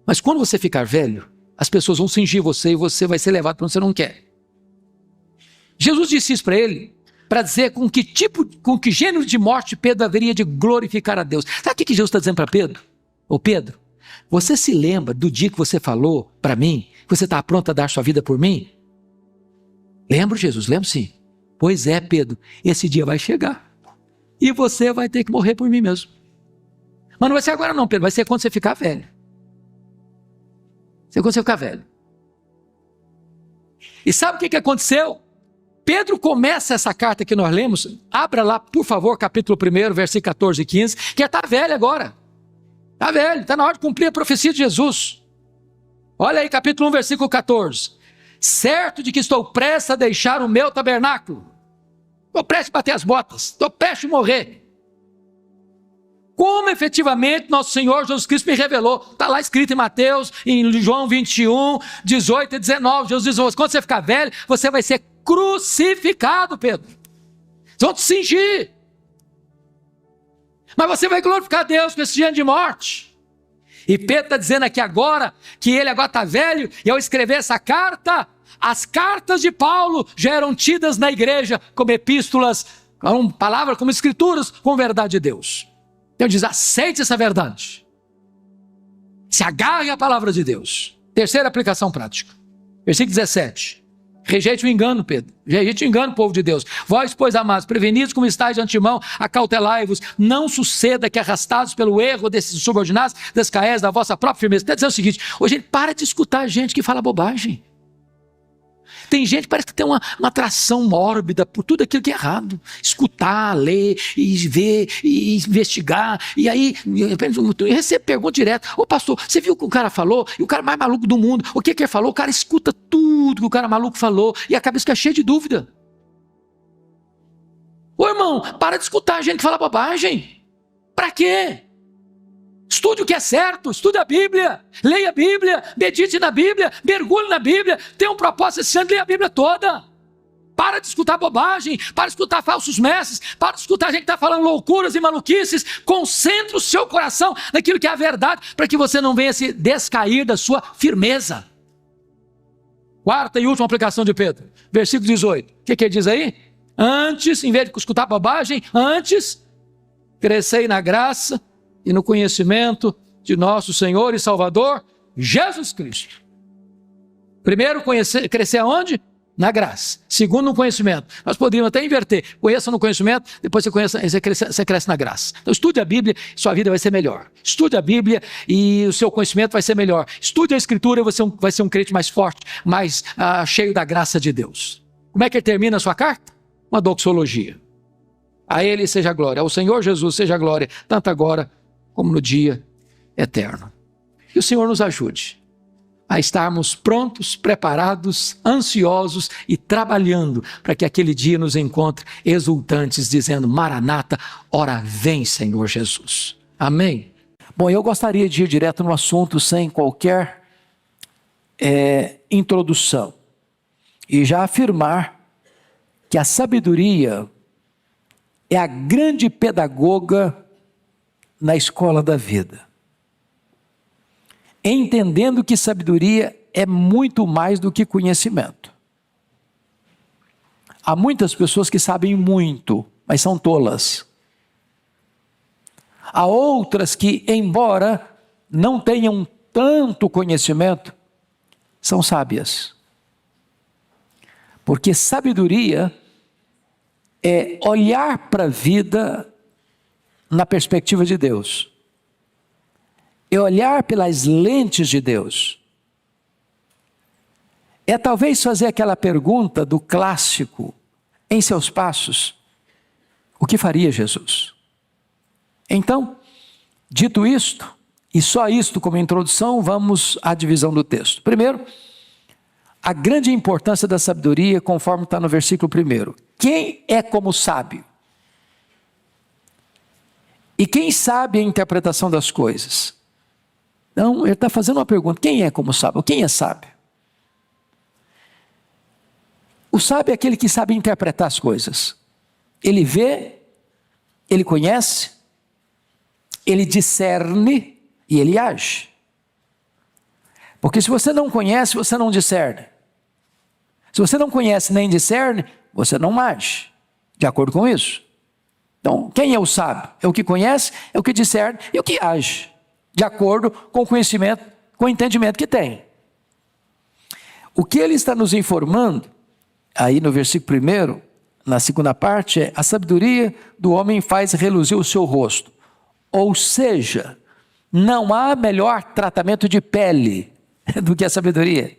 Speaker 1: Mas quando você ficar velho, as pessoas vão cingir você e você vai ser levado para onde você não quer. Jesus disse isso para ele, para dizer com que gênero de morte Pedro haveria de glorificar a Deus. Sabe o que Jesus está dizendo para Pedro? Ô Pedro, você se lembra do dia que você falou para mim, que você está pronto a dar sua vida por mim? Lembro, Jesus, lembro sim. Pois é, Pedro, esse dia vai chegar. E você vai ter que morrer por mim mesmo. Mas não vai ser agora não, Pedro, vai ser quando você ficar velho. Vai ser quando você ficar velho. E sabe o que aconteceu? Pedro começa essa carta que nós lemos, abra lá, por favor, capítulo 1, versículo 14 e 15, que está velho agora. Está velho, está na hora de cumprir a profecia de Jesus. Olha aí, capítulo 1, versículo 14. Certo de que estou prestes a deixar o meu tabernáculo. Estou prestes a bater as botas, estou prestes a morrer. Como efetivamente nosso Senhor Jesus Cristo me revelou. Está lá escrito em Mateus, em João 21, 18 e 19. Jesus diz, quando você ficar velho, você vai ser crucificado, Pedro. Eles vão te cingir. Mas você vai glorificar Deus com esse dia de morte. E Pedro está dizendo aqui agora, que ele agora está velho, e ao escrever essa carta, as cartas de Paulo já eram tidas na igreja como epístolas, como palavras, como escrituras, com verdade de Deus. Então diz, aceite essa verdade. Se agarre à palavra de Deus. Terceira aplicação prática. Versículo 17. Rejeite o engano, Pedro. Rejeite o engano, povo de Deus. Vós, pois, amados, prevenidos como estáis de antemão, acautelai-vos. Não suceda que, arrastados pelo erro desses subordinados, descaés da vossa própria firmeza. Quer dizer o seguinte, hoje, para de escutar gente que fala bobagem. Tem gente que parece que tem uma atração mórbida por tudo aquilo que é errado. Escutar, ler, e ver, e investigar. E aí, recebe pergunta direta. Ô pastor, você viu o que o cara falou? E o cara mais maluco do mundo. O que ele falou? O cara escuta tudo que o cara maluco falou. E a cabeça fica cheia de dúvida. Ô irmão, para de escutar gente que fala bobagem. Para quê? Estude o que é certo, estude a Bíblia, leia a Bíblia, medite na Bíblia, mergulhe na Bíblia, tenha um propósito esse ano, leia a Bíblia toda. Para de escutar bobagem, para de escutar falsos mestres, para de escutar gente que está falando loucuras e maluquices. Concentre o seu coração naquilo que é a verdade, para que você não venha se descair da sua firmeza. Quarta e última aplicação de Pedro, versículo 18. O que ele diz aí? Antes, em vez de escutar bobagem, antes, crescei na graça e no conhecimento de nosso Senhor e Salvador, Jesus Cristo. Primeiro, crescer aonde? Na graça. Segundo, no conhecimento. Nós poderíamos até inverter. Conheça no conhecimento, depois você cresce na graça. Então estude a Bíblia, sua vida vai ser melhor. Estude a Bíblia e o seu conhecimento vai ser melhor. Estude a Escritura, você vai ser um crente mais forte, mais cheio da graça de Deus. Como é que ele termina a sua carta? Uma doxologia. A Ele seja a glória, ao Senhor Jesus seja a glória, tanto agora como no dia eterno. Que o Senhor nos ajude a estarmos prontos, preparados, ansiosos e trabalhando para que aquele dia nos encontre exultantes, dizendo: Maranata, ora vem, Senhor Jesus. Amém? Bom, eu gostaria de ir direto no assunto sem qualquer introdução e já afirmar que a sabedoria é a grande pedagoga na escola da vida, entendendo que sabedoria é muito mais do que conhecimento. Há muitas pessoas que sabem muito, mas são tolas. Há outras que, embora não tenham tanto conhecimento, são sábias. Porque sabedoria é olhar para a vida na perspectiva de Deus. É olhar pelas lentes de Deus. É talvez fazer aquela pergunta do clássico: em seus passos, o que faria Jesus? Então, dito isto, e só isto como introdução, vamos à divisão do texto. Primeiro, a grande importância da sabedoria, conforme está no versículo 1. Quem é como sábio? E quem sabe a interpretação das coisas? Então, ele está fazendo uma pergunta: quem é como sábio? Quem é sábio? O sábio é aquele que sabe interpretar as coisas. Ele vê, ele conhece, ele discerne e ele age. Porque se você não conhece, você não discerne. Se você não conhece nem discerne, você não age de acordo com isso. Então, quem é o sábio? É o que conhece, é o que discerne e o que age de acordo com o conhecimento, com o entendimento que tem. O que ele está nos informando, aí no versículo 1, na segunda parte, é: a sabedoria do homem faz reluzir o seu rosto. Ou seja, não há melhor tratamento de pele do que a sabedoria.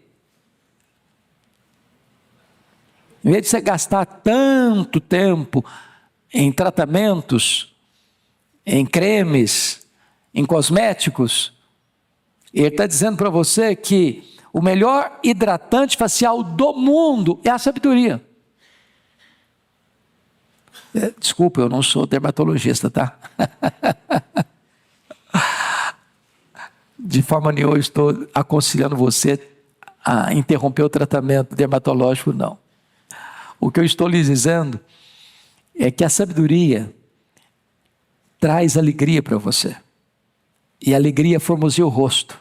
Speaker 1: Em vez de você gastar tanto tempo em tratamentos, em cremes, em cosméticos, ele está dizendo para você que o melhor hidratante facial do mundo é a sabedoria. Desculpa, eu não sou dermatologista, tá? De forma nenhuma eu estou aconselhando você a interromper o tratamento dermatológico, não. O que eu estou lhe dizendo é que a sabedoria traz alegria para você. E a alegria formoseia o rosto.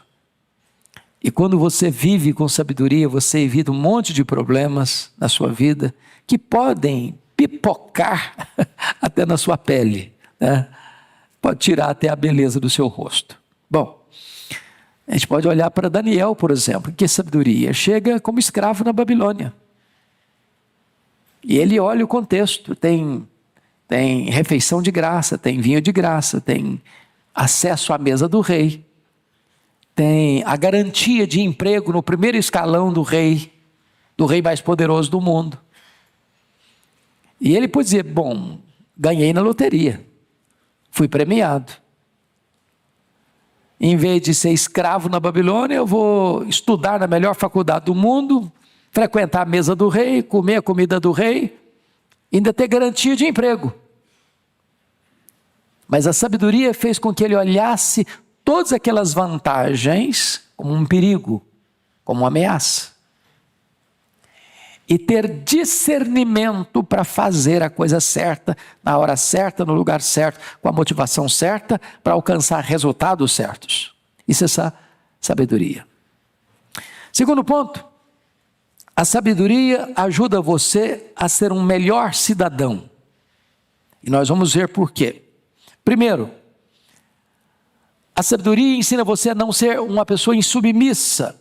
Speaker 1: E quando você vive com sabedoria, você evita um monte de problemas na sua vida que podem pipocar até na sua pele, né? Pode tirar até a beleza do seu rosto. Bom, a gente pode olhar para Daniel, por exemplo. Que sabedoria? Chega como escravo na Babilônia. E ele olha o contexto, tem refeição de graça, tem vinho de graça, tem acesso à mesa do rei, tem a garantia de emprego no primeiro escalão do rei mais poderoso do mundo. E ele pode dizer, bom, ganhei na loteria, fui premiado. Em vez de ser escravo na Babilônia, eu vou estudar na melhor faculdade do mundo, frequentar a mesa do rei, comer a comida do rei, ainda ter garantia de emprego. Mas a sabedoria fez com que ele olhasse todas aquelas vantagens como um perigo, como uma ameaça. E ter discernimento para fazer a coisa certa, na hora certa, no lugar certo, com a motivação certa, para alcançar resultados certos. Isso é essa sabedoria. Segundo ponto, a sabedoria ajuda você a ser um melhor cidadão. E nós vamos ver por quê. Primeiro, a sabedoria ensina você a não ser uma pessoa insubmissa.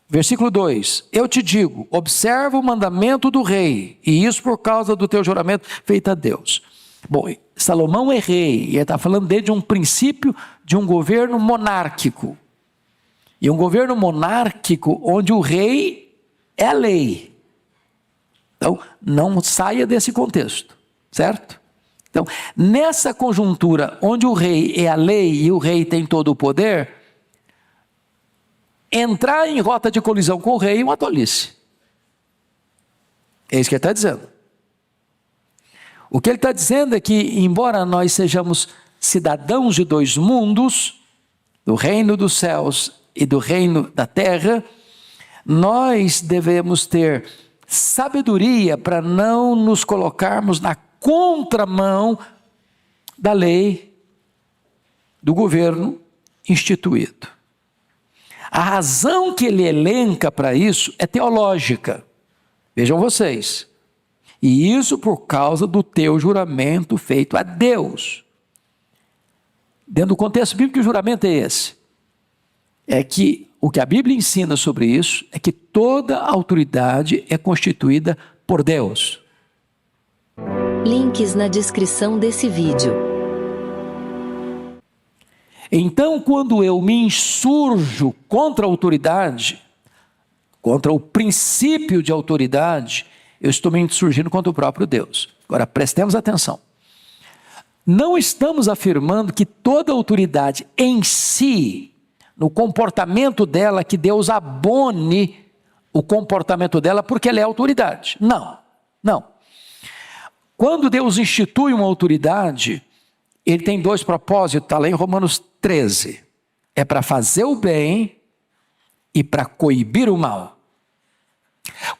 Speaker 1: Versículo 2, eu te digo, observa o mandamento do rei, e isso por causa do teu juramento feito a Deus. Bom, Salomão é rei, e ele está falando desde um princípio de um governo monárquico. E um governo monárquico onde o rei é a lei. Então, não saia desse contexto, certo? Então, nessa conjuntura onde o rei é a lei e o rei tem todo o poder, entrar em rota de colisão com o rei é uma tolice. É isso que ele está dizendo. O que ele está dizendo é que, embora nós sejamos cidadãos de dois mundos, do reino dos céus e do reino da terra, nós devemos ter sabedoria para não nos colocarmos na contramão da lei do governo instituído. A razão que ele elenca para isso é teológica. Vejam vocês. E isso por causa do teu juramento feito a Deus. Dentro do contexto bíblico, que juramento é esse? É que o que a Bíblia ensina sobre isso é que toda autoridade é constituída por Deus.
Speaker 2: Links na descrição desse vídeo.
Speaker 1: Então, quando eu me insurjo contra a autoridade, contra o princípio de autoridade, eu estou me insurgindo contra o próprio Deus. Agora, prestemos atenção. Não estamos afirmando que toda autoridade em si, no comportamento dela, que Deus abone o comportamento dela porque ela é autoridade. Não, não. Quando Deus institui uma autoridade, ele tem dois propósitos, está lá em Romanos 13. É para fazer o bem e para coibir o mal.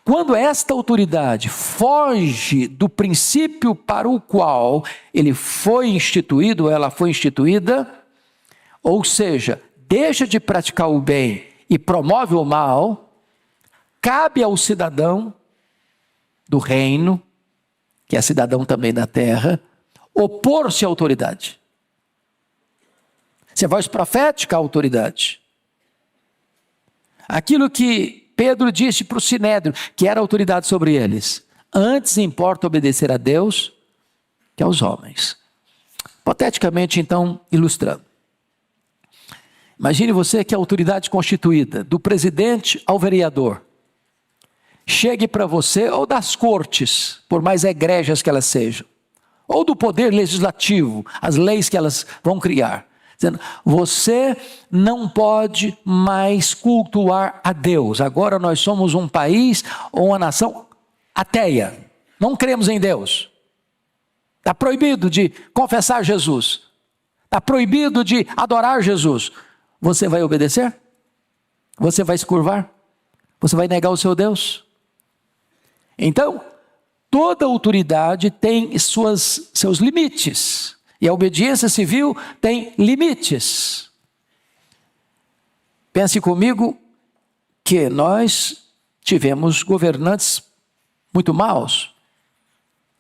Speaker 1: Quando esta autoridade foge do princípio para o qual ele foi instituído, ela foi instituída, ou seja, deixa de praticar o bem e promove o mal, cabe ao cidadão do reino, que é cidadão também da terra, opor-se à autoridade. Se é voz profética, a autoridade. Aquilo que Pedro disse para o Sinédrio, que era autoridade sobre eles. Antes importa obedecer a Deus que aos homens. Hipoteticamente, então, ilustrando. Imagine você que a autoridade constituída, do presidente ao vereador, chegue para você, ou das cortes, por mais egrégias que elas sejam, ou do poder legislativo, as leis que elas vão criar, dizendo, você não pode mais cultuar a Deus, agora nós somos um país ou uma nação ateia, não cremos em Deus, está proibido de confessar Jesus, está proibido de adorar Jesus, você vai obedecer? Você vai se curvar? Você vai negar o seu Deus? Então, toda autoridade tem seus limites. E a obediência civil tem limites. Pense comigo que nós tivemos governantes muito maus.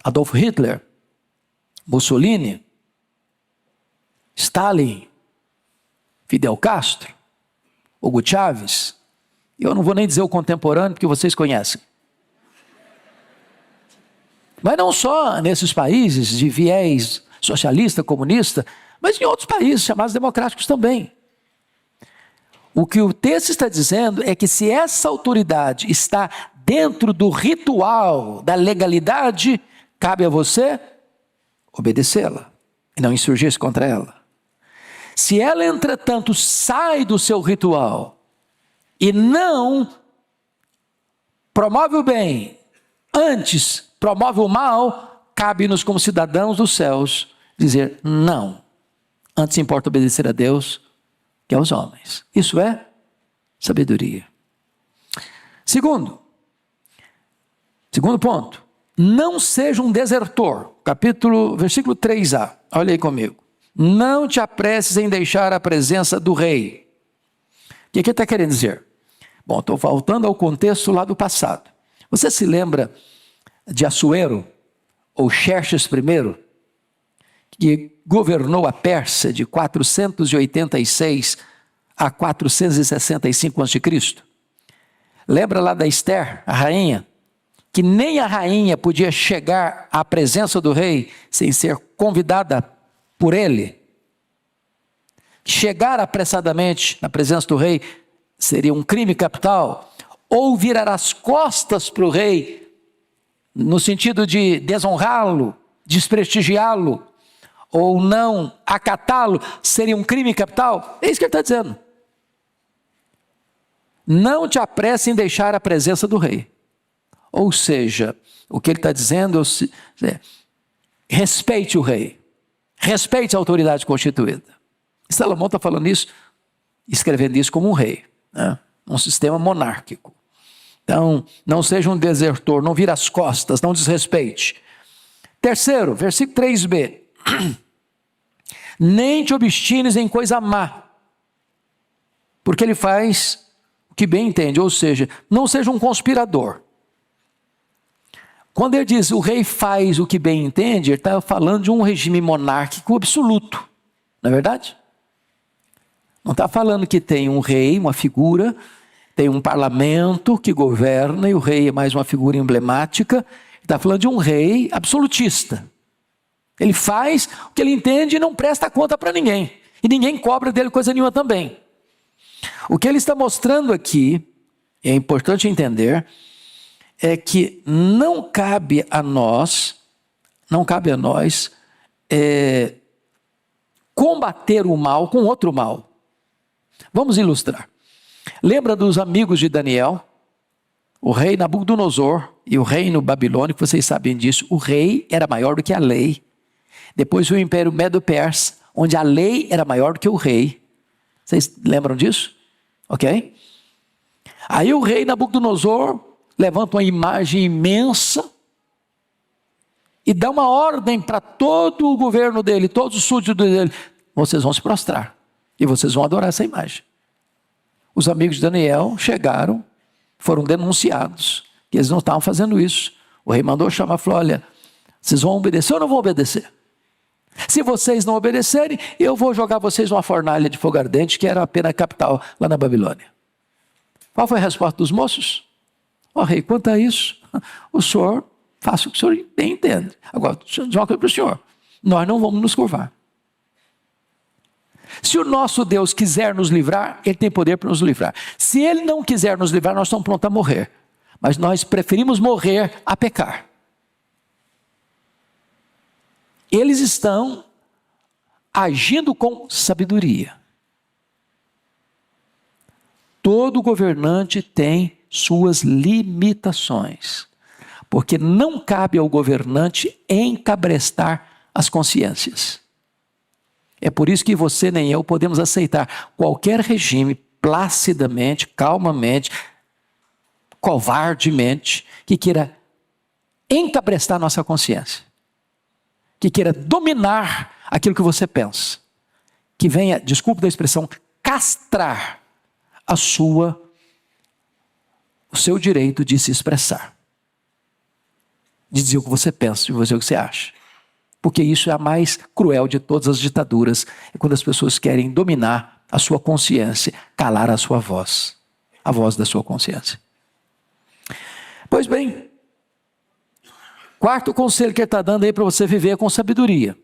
Speaker 1: Adolf Hitler, Mussolini, Stalin, Fidel Castro, Hugo Chávez. Eu não vou nem dizer o contemporâneo, porque vocês conhecem. Mas não só nesses países de viés socialista, comunista, mas em outros países chamados democráticos também. O que o texto está dizendo é que se essa autoridade está dentro do ritual, da legalidade, cabe a você obedecê-la e não insurgir-se contra ela. Se ela, entretanto, sai do seu ritual e não promove o bem, antes promove o mal, cabe-nos como cidadãos dos céus dizer não. Antes importa obedecer a Deus que aos homens. Isso é sabedoria. Segundo ponto, não seja um desertor. Versículo 3a, olha aí comigo. Não te apresses em deixar a presença do rei. O que ele está querendo dizer? Bom, estou voltando ao contexto lá do passado. Você se lembra de Assuero, ou Xerxes I, que governou a Pérsia de 486 a 465 a.C.? Lembra lá da Ester, a rainha? Que nem a rainha podia chegar à presença do rei sem ser convidada por ele. Chegar apressadamente na presença do rei seria um crime capital, ou virar as costas para o rei, no sentido de desonrá-lo, desprestigiá-lo, ou não acatá-lo, seria um crime capital. É isso que ele está dizendo. Não te apresse em deixar a presença do rei. Ou seja, o que ele está dizendo é: respeite o rei, respeite a autoridade constituída. Salomão está falando isso, escrevendo isso como um rei, né? Um sistema monárquico. Então, não seja um desertor, não vire as costas, não desrespeite. Terceiro, versículo 3b. Nem te obstines em coisa má, porque ele faz o que bem entende, ou seja, não seja um conspirador. Quando ele diz o rei faz o que bem entende, ele está falando de um regime monárquico absoluto, não é verdade? Não está falando que tem um rei, uma figura, tem um parlamento que governa e o rei é mais uma figura emblemática. Ele está falando de um rei absolutista. Ele faz o que ele entende e não presta conta para ninguém. E ninguém cobra dele coisa nenhuma também. O que ele está mostrando aqui, é importante entender, é que não cabe a nós combater o mal com outro mal. Vamos ilustrar. Lembra dos amigos de Daniel? O rei Nabucodonosor e o reino babilônico, vocês sabem disso. O rei era maior do que a lei. Depois veio o Império Medo-Persa, onde a lei era maior do que o rei. Vocês lembram disso? Ok? Aí o rei Nabucodonosor levanta uma imagem imensa e dá uma ordem para todo o governo dele, todos os súditos dele: vocês vão se prostrar e vocês vão adorar essa imagem. Os amigos de Daniel chegaram, foram denunciados, que eles não estavam fazendo isso. O rei mandou chamar e falou: olha, vocês vão obedecer ou não vão obedecer? Se vocês não obedecerem, eu vou jogar vocês numa fornalha de fogo ardente, que era a pena capital lá na Babilônia. Qual foi a resposta dos moços? Ó rei, quanto a isso, o senhor faça o que o senhor bem entende. Agora, deixa eu dizer uma coisa para o senhor: nós não vamos nos curvar. Se o nosso Deus quiser nos livrar, Ele tem poder para nos livrar. Se Ele não quiser nos livrar, nós estamos prontos a morrer. Mas nós preferimos morrer a pecar. Eles estão agindo com sabedoria. Todo governante tem suas limitações, porque não cabe ao governante encabrestar as consciências. É por isso que você nem eu podemos aceitar qualquer regime placidamente, calmamente, covardemente, que queira encabrestar nossa consciência, que queira dominar aquilo que você pensa, que venha, desculpe da expressão, castrar o seu direito de se expressar, de dizer o que você pensa, de dizer o que você acha. Porque isso é a mais cruel de todas as ditaduras, é quando as pessoas querem dominar a sua consciência, calar a sua voz, a voz da sua consciência. Pois bem, Quarto conselho que ele está dando aí para você viver com sabedoria.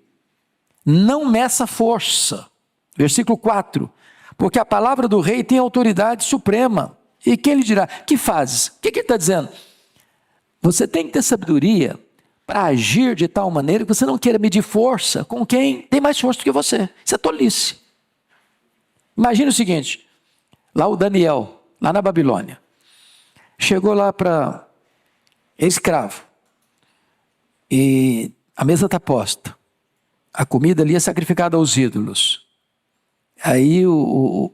Speaker 1: Não meça força. Versículo 4. Porque a palavra do rei tem autoridade suprema. E quem lhe dirá? Que fazes? O que ele está dizendo? Você tem que ter sabedoria para agir de tal maneira que você não queira medir força com quem tem mais força do que você. Isso é tolice. Imagine o seguinte, lá o Daniel, lá na Babilônia, chegou lá para escravo, e a mesa está posta, a comida ali é sacrificada aos ídolos. Aí o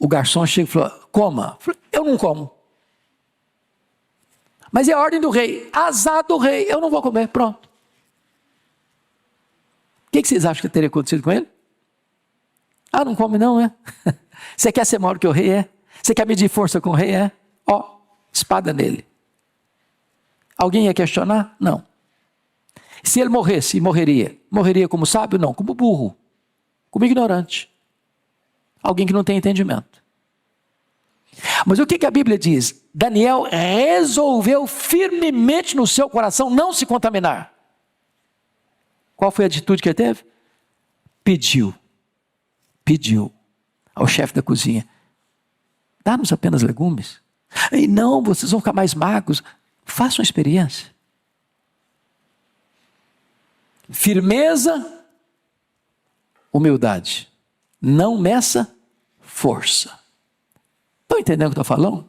Speaker 1: garçom chega e falou, coma. Eu não como. Mas é a ordem do rei, azar do rei, eu não vou comer, pronto. O que vocês acham que teria acontecido com ele? Ah, não come não, é? Você quer ser maior que o rei, é? Você quer medir força com o rei, é? Ó, espada nele. Alguém ia questionar? Não. Se ele morresse, morreria. Morreria como sábio? Não, como burro. Como ignorante. Alguém que não tem entendimento. Mas o que a Bíblia diz? Daniel resolveu firmemente no seu coração não se contaminar. Qual foi a atitude que ele teve? Pediu ao chefe da cozinha, dá-nos apenas legumes. E não, vocês vão ficar mais magros. Façam a experiência. Firmeza, humildade. Não meça força. Estão entendendo o que eu estou falando?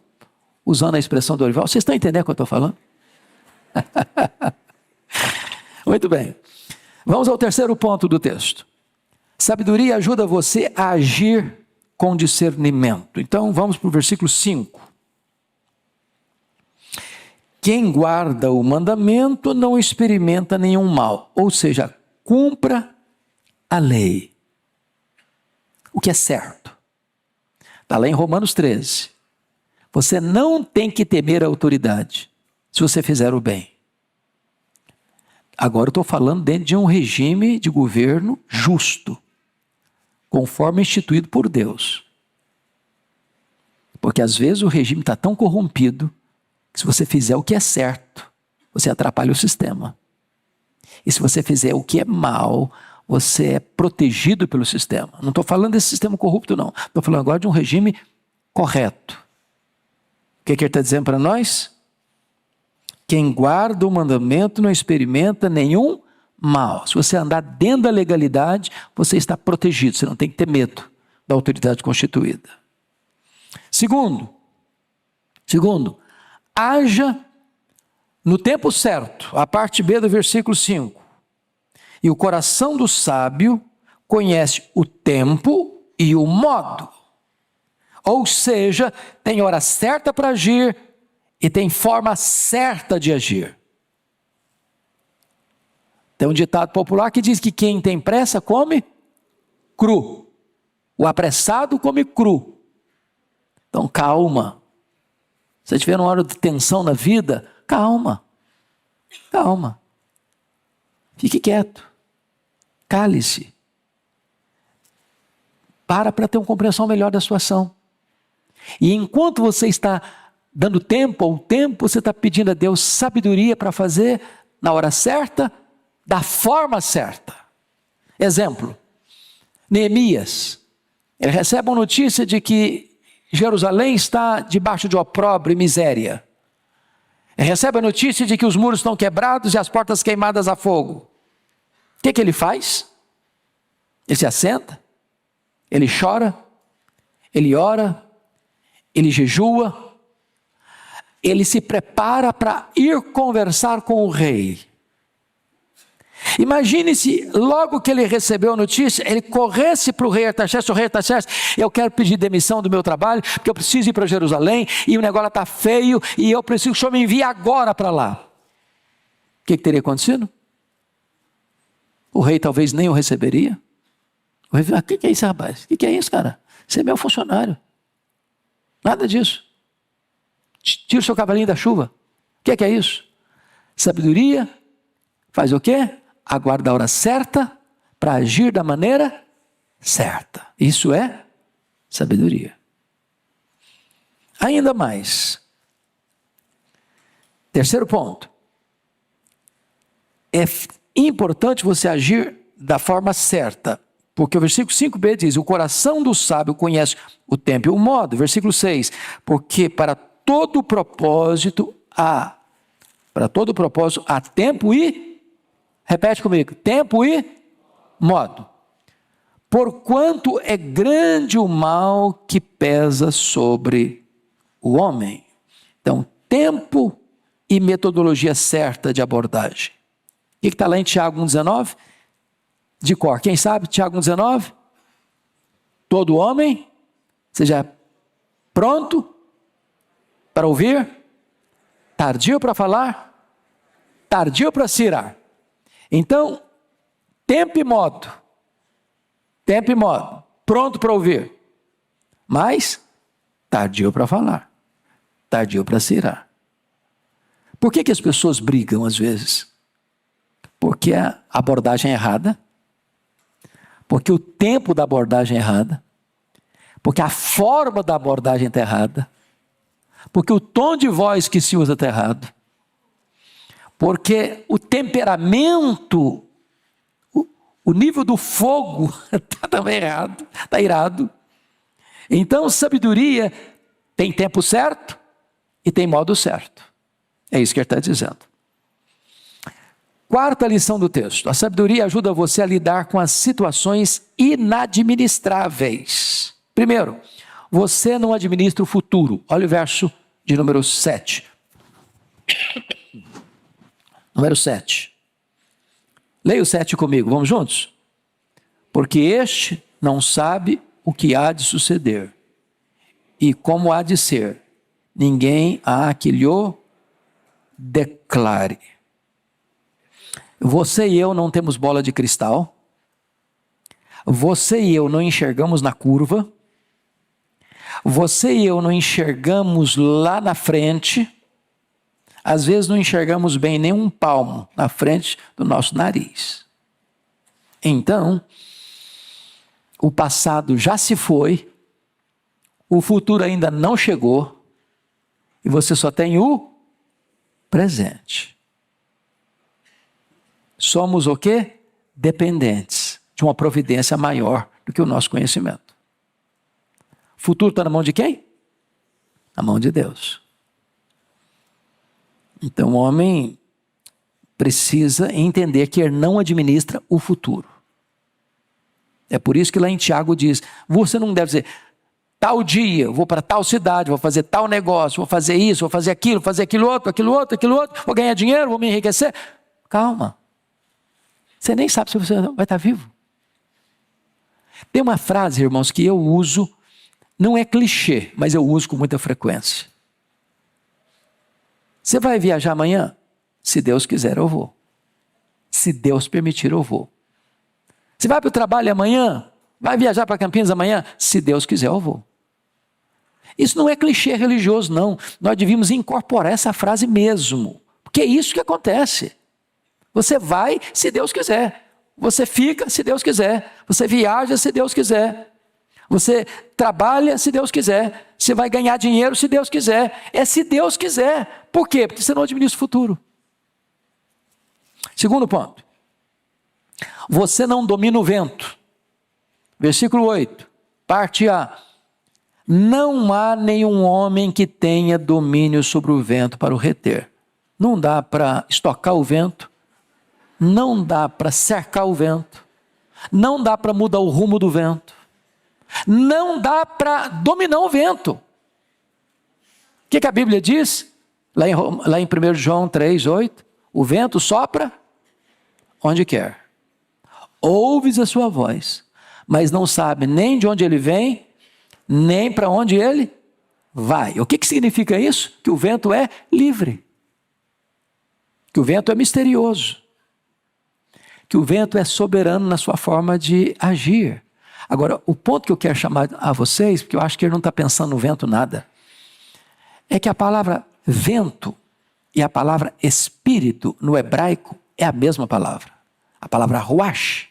Speaker 1: Usando a expressão do Orival, vocês estão entendendo o que eu estou falando? Muito bem. Vamos ao terceiro ponto do texto. Sabedoria ajuda você a agir com discernimento. Então vamos para o versículo 5. Quem guarda o mandamento não experimenta nenhum mal. Ou seja, cumpra a lei. O que é certo. Está lá em Romanos 13. Você não tem que temer a autoridade se você fizer o bem. Agora eu estou falando dentro de um regime de governo justo, conforme instituído por Deus. Porque às vezes o regime está tão corrompido que se você fizer o que é certo, você atrapalha o sistema. E se você fizer o que é mal, você é protegido pelo sistema. Não estou falando desse sistema corrupto, não. Estou falando agora de um regime correto. O que ele está dizendo para nós? Quem guarda o mandamento não experimenta nenhum mal. Se você andar dentro da legalidade, você está protegido. Você não tem que ter medo da autoridade constituída. Segundo, haja no tempo certo. A parte B do versículo 5. E o coração do sábio conhece o tempo e o modo. Ou seja, tem hora certa para agir e tem forma certa de agir. Tem um ditado popular que diz que quem tem pressa come cru. O apressado come cru. Então calma. Se você estiver numa hora de tensão na vida, calma. Calma. Fique quieto. Cale-se. Para ter uma compreensão melhor da situação. E enquanto você está dando tempo ao tempo, você está pedindo a Deus sabedoria para fazer na hora certa, da forma certa. Exemplo, Neemias, ele recebe uma notícia de que Jerusalém está debaixo de opróbrio e miséria. Ele recebe a notícia de que os muros estão quebrados e as portas queimadas a fogo. O que ele faz? Ele se assenta, ele chora, ele ora, ele jejua, ele se prepara para ir conversar com o rei. Imagine se logo que ele recebeu a notícia, ele corresse para o rei Artaxerxes: o rei Artaxerxes, eu quero pedir demissão do meu trabalho, porque eu preciso ir para Jerusalém, e o negócio está feio, e eu preciso que o senhor me envie agora para lá. O que teria acontecido? O rei talvez nem o receberia. O rei falou: o que é isso, rapaz? O que é isso, cara? Você é meu funcionário. Nada disso. Tira o seu cavalinho da chuva. O que é isso? Sabedoria faz o quê? Aguarda a hora certa para agir da maneira certa. Isso é sabedoria. Ainda mais. Terceiro ponto. é importante você agir da forma certa. Porque o versículo 5b diz, o coração do sábio conhece o tempo e o modo. Versículo 6, porque para todo propósito há tempo e, repete comigo, tempo e modo. Porquanto é grande o mal que pesa sobre o homem. Então, tempo e metodologia certa de abordagem. O que está lá em Tiago 1,19? De cor, quem sabe? Tiago 1,19? Todo homem seja pronto para ouvir, tardio para falar, tardio para se irar. Então, tempo e modo, pronto para ouvir, mas tardio para falar, tardio para se irar. Por que as pessoas brigam às vezes? Porque a abordagem é errada, porque o tempo da abordagem é errada, porque a forma da abordagem está errada, porque o tom de voz que se usa está errado, porque o temperamento, o nível do fogo está também errado, está irado. Então, sabedoria tem tempo certo e tem modo certo. É isso que ele está dizendo. Quarta lição do texto. A sabedoria ajuda você a lidar com as situações inadministráveis. Primeiro, você não administra o futuro. Olha o verso de número 7. Número 7. Leia o 7 comigo, vamos juntos? Porque este não sabe o que há de suceder e como há de ser. Ninguém há que lhe o declare. Você e eu não temos bola de cristal. Você e eu não enxergamos na curva. Você e eu não enxergamos lá na frente. Às vezes não enxergamos bem nem um palmo na frente do nosso nariz. Então, o passado já se foi, o futuro ainda não chegou, e você só tem o presente. Somos o quê? Dependentes de uma providência maior do que o nosso conhecimento. O futuro está na mão de quem? Na mão de Deus. Então o homem precisa entender que ele não administra o futuro. É por isso que lá em Tiago diz, você não deve dizer, tal dia, eu vou para tal cidade, vou fazer tal negócio, vou fazer isso, vou fazer aquilo outro, vou ganhar dinheiro, vou me enriquecer. Calma. Você nem sabe se você vai estar vivo. Tem uma frase, irmãos, que eu uso, não é clichê, mas eu uso com muita frequência. Você vai viajar amanhã? Se Deus quiser, eu vou. Se Deus permitir, eu vou. Você vai para o trabalho amanhã? Vai viajar para Campinas amanhã? Se Deus quiser, eu vou. Isso não é clichê religioso, não. Nós devíamos incorporar essa frase mesmo. Porque é isso que acontece. Você vai se Deus quiser. Você fica se Deus quiser. Você viaja se Deus quiser. Você trabalha se Deus quiser. Você vai ganhar dinheiro se Deus quiser. É se Deus quiser. Por quê? Porque você não administra o futuro. Segundo ponto. Você não domina o vento. Versículo 8. Parte A. Não há nenhum homem que tenha domínio sobre o vento para o reter. Não dá para estocar o vento. Não dá para cercar o vento. Não dá para mudar o rumo do vento. Não dá para dominar o vento. O que a Bíblia diz? Lá em 1 João 3,8. O vento sopra onde quer. Ouves a sua voz, mas não sabe nem de onde ele vem, nem para onde ele vai. O que significa isso? Que o vento é livre. Que o vento é misterioso. Que o vento é soberano na sua forma de agir. Agora, o ponto que eu quero chamar a vocês, porque eu acho que ele não está pensando no vento nada, é que a palavra vento e a palavra espírito no hebraico é a mesma palavra. A palavra ruach.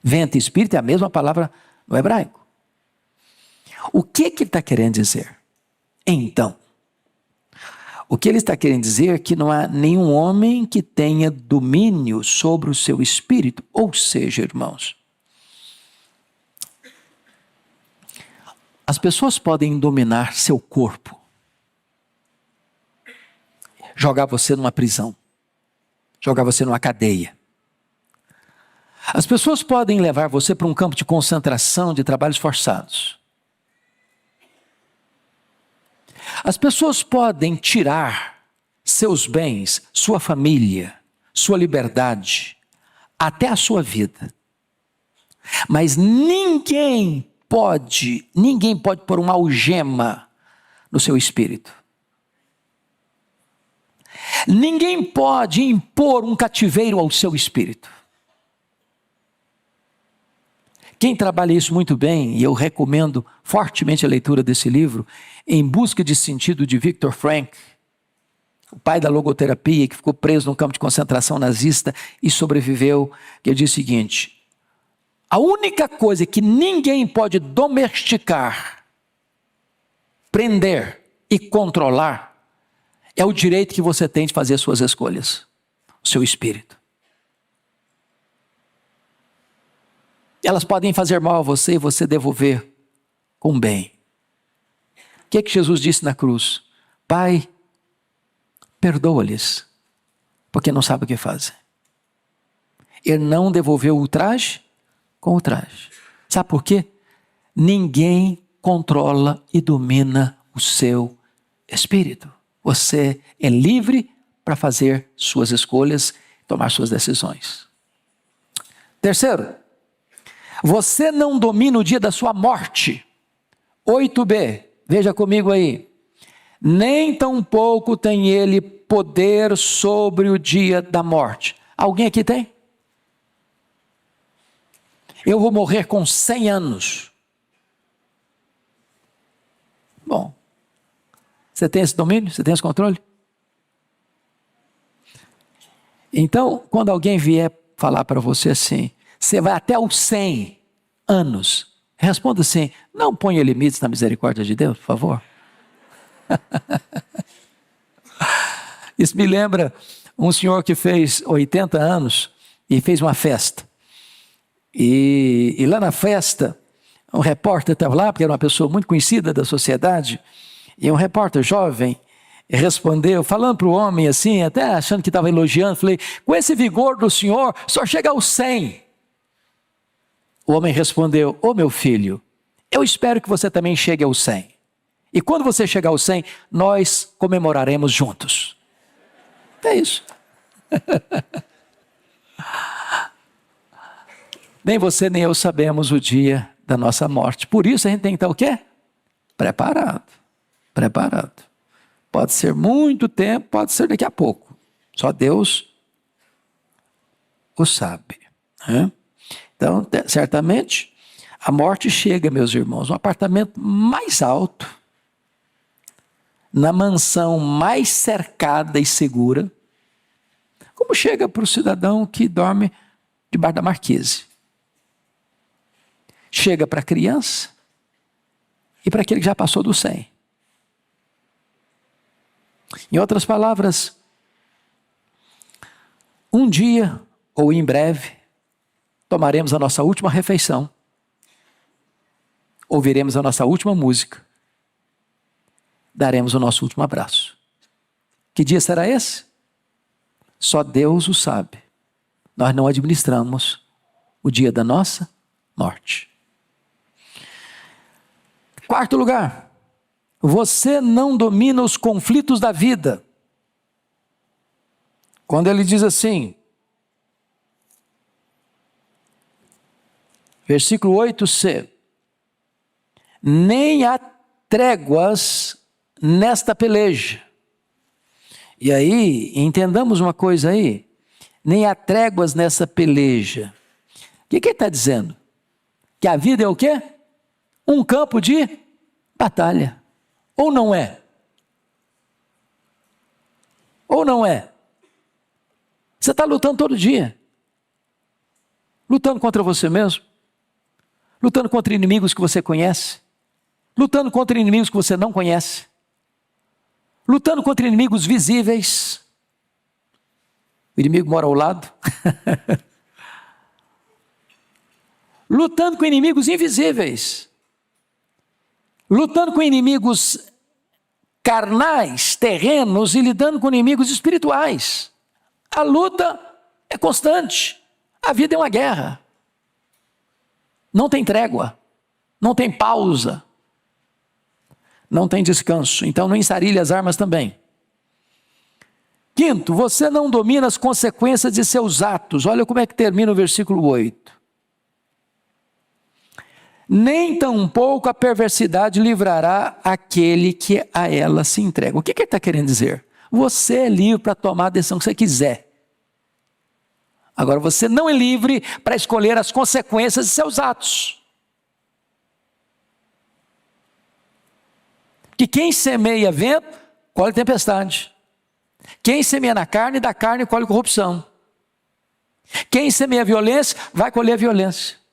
Speaker 1: Vento e espírito é a mesma palavra no hebraico. O que ele está querendo dizer? Então, O que ele está querendo dizer é que não há nenhum homem que tenha domínio sobre o seu espírito. Ou seja, irmãos, as pessoas podem dominar seu corpo, jogar você numa prisão, jogar você numa cadeia. As pessoas podem levar você para um campo de concentração de trabalhos forçados. As pessoas podem tirar seus bens, sua família, sua liberdade, até a sua vida. Mas ninguém pode pôr uma algema no seu espírito. Ninguém pode impor um cativeiro ao seu espírito. Quem trabalha isso muito bem, e eu recomendo fortemente a leitura desse livro, Em Busca de Sentido, de Viktor Frankl, o pai da logoterapia, que ficou preso num campo de concentração nazista e sobreviveu, que ele diz o seguinte: a única coisa que ninguém pode domesticar, prender e controlar é o direito que você tem de fazer as suas escolhas, o seu espírito. Elas podem fazer mal a você e você devolver com bem. O que é que Jesus disse na cruz? Pai, perdoa-lhes, porque não sabem o que fazem. Ele não devolveu o ultraje com ultraje. Sabe por quê? Ninguém controla e domina o seu espírito. Você é livre para fazer suas escolhas, tomar suas decisões. Terceiro, você não domina o dia da sua morte. 8b, veja comigo aí. Nem tampouco tem ele poder sobre o dia da morte. Alguém aqui tem? Eu vou morrer com 100 anos. Bom, você tem esse domínio? Você tem esse controle? Então, quando alguém vier falar para você assim, você vai até os 100 anos, responda assim: não ponha limites na misericórdia de Deus, por favor. Isso me lembra um senhor que fez 80 anos e fez uma festa. E lá na festa, um repórter estava lá, porque era uma pessoa muito conhecida da sociedade, e um repórter jovem respondeu, falando para o homem assim, até achando que estava elogiando, falei: com esse vigor do senhor, só chega aos 100. O homem respondeu: ô meu filho, eu espero que você também chegue aos 100. E quando você chegar aos 100, nós comemoraremos juntos. É isso. Nem você nem eu sabemos o dia da nossa morte. Por isso a gente tem que estar o quê? Preparado. Preparado. Pode ser muito tempo, pode ser daqui a pouco. Só Deus o sabe. Né? Então, certamente, a morte chega, meus irmãos, no apartamento mais alto, na mansão mais cercada e segura, como chega para o cidadão que dorme debaixo da marquise. Chega para a criança e para aquele que já passou do 100. Em outras palavras, um dia ou em breve, tomaremos a nossa última refeição, ouviremos a nossa última música, daremos o nosso último abraço. Que dia será esse? Só Deus o sabe. Nós não administramos o dia da nossa morte. Quarto lugar, você não domina os conflitos da vida. Quando ele diz assim, versículo 8c, nem há tréguas nesta peleja. E aí, entendamos uma coisa aí, nem há tréguas nessa peleja. O que ele está dizendo? Que a vida é o quê? Um campo de batalha. Ou não é? Ou não é? Você está lutando todo dia. Lutando contra você mesmo. Lutando contra inimigos que você conhece. Lutando contra inimigos que você não conhece. lutando contra inimigos visíveis. O inimigo mora ao lado. Lutando com inimigos invisíveis. Lutando com inimigos carnais, terrenos e lidando com inimigos espirituais. A luta é constante. A vida é uma guerra. Não tem trégua. Não tem pausa. Não tem descanso. Então não ensarilhe as armas também. Quinto, você não domina as consequências de seus atos. Olha como é que termina o versículo 8. Nem tampouco a perversidade livrará aquele que a ela se entrega. O que ele está querendo dizer? Você é livre para tomar a decisão que você quiser. Agora você não é livre para escolher as consequências de seus atos. Que quem semeia vento, colhe tempestade. Quem semeia na carne, da carne colhe corrupção. Quem semeia violência, vai colher violência.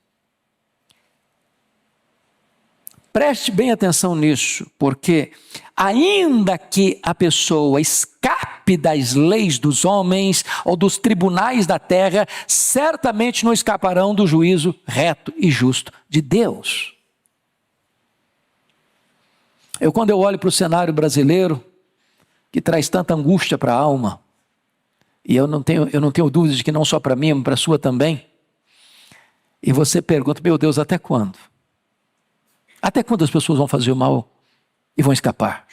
Speaker 1: Preste bem atenção nisso, porque ainda que a pessoa escape das leis dos homens ou dos tribunais da terra, certamente não escaparão do juízo reto e justo de Deus. Quando eu olho para o cenário brasileiro, que traz tanta angústia para a alma, e eu não tenho dúvidas de que não só para mim, mas para a sua também, e você pergunta, meu Deus, até quando? Até quando as pessoas vão fazer o mal e vão escapar?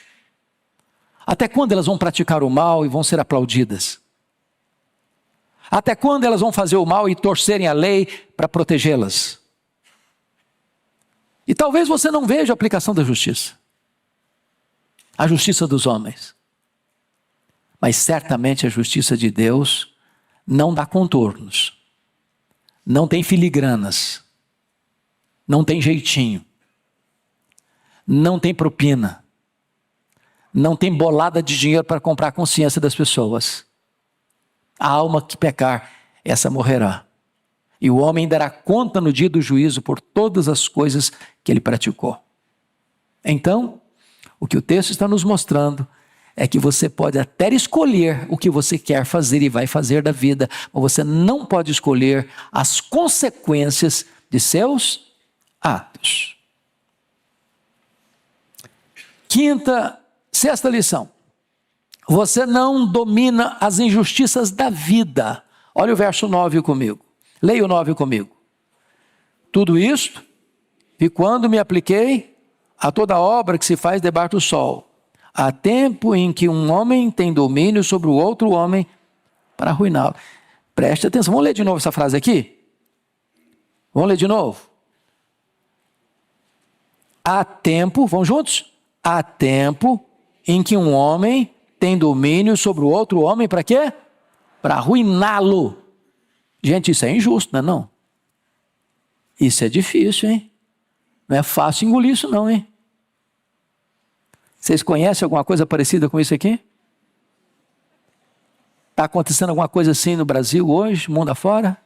Speaker 1: Até quando elas vão praticar o mal e vão ser aplaudidas? Até quando elas vão fazer o mal e torcerem a lei para protegê-las? E talvez você não veja a aplicação da justiça. A justiça dos homens. Mas certamente a justiça de Deus não dá contornos. Não tem filigranas. Não tem jeitinho. Não tem propina, não tem bolada de dinheiro para comprar a consciência das pessoas. A alma que pecar, essa morrerá. E o homem dará conta no dia do juízo por todas as coisas que ele praticou. Então, o que o texto está nos mostrando é que você pode até escolher o que você quer fazer e vai fazer da vida, mas você não pode escolher as consequências de seus atos. Sexta lição. Você não domina as injustiças da vida. Olha o verso 9 comigo. Leia o 9 comigo. Tudo isto, e quando me apliquei a toda obra que se faz debaixo do sol, há tempo em que um homem tem domínio sobre o outro homem para arruiná-lo. Preste atenção. Vamos ler de novo essa frase aqui? Vamos ler de novo? Há tempo, vamos juntos? Há tempo em que um homem tem domínio sobre o outro homem para quê? Para arruiná-lo. Gente, isso é injusto, não é não? Isso é difícil, hein? Não é fácil engolir isso não, hein? Vocês conhecem alguma coisa parecida com isso aqui? Está acontecendo alguma coisa assim no Brasil hoje, mundo afora?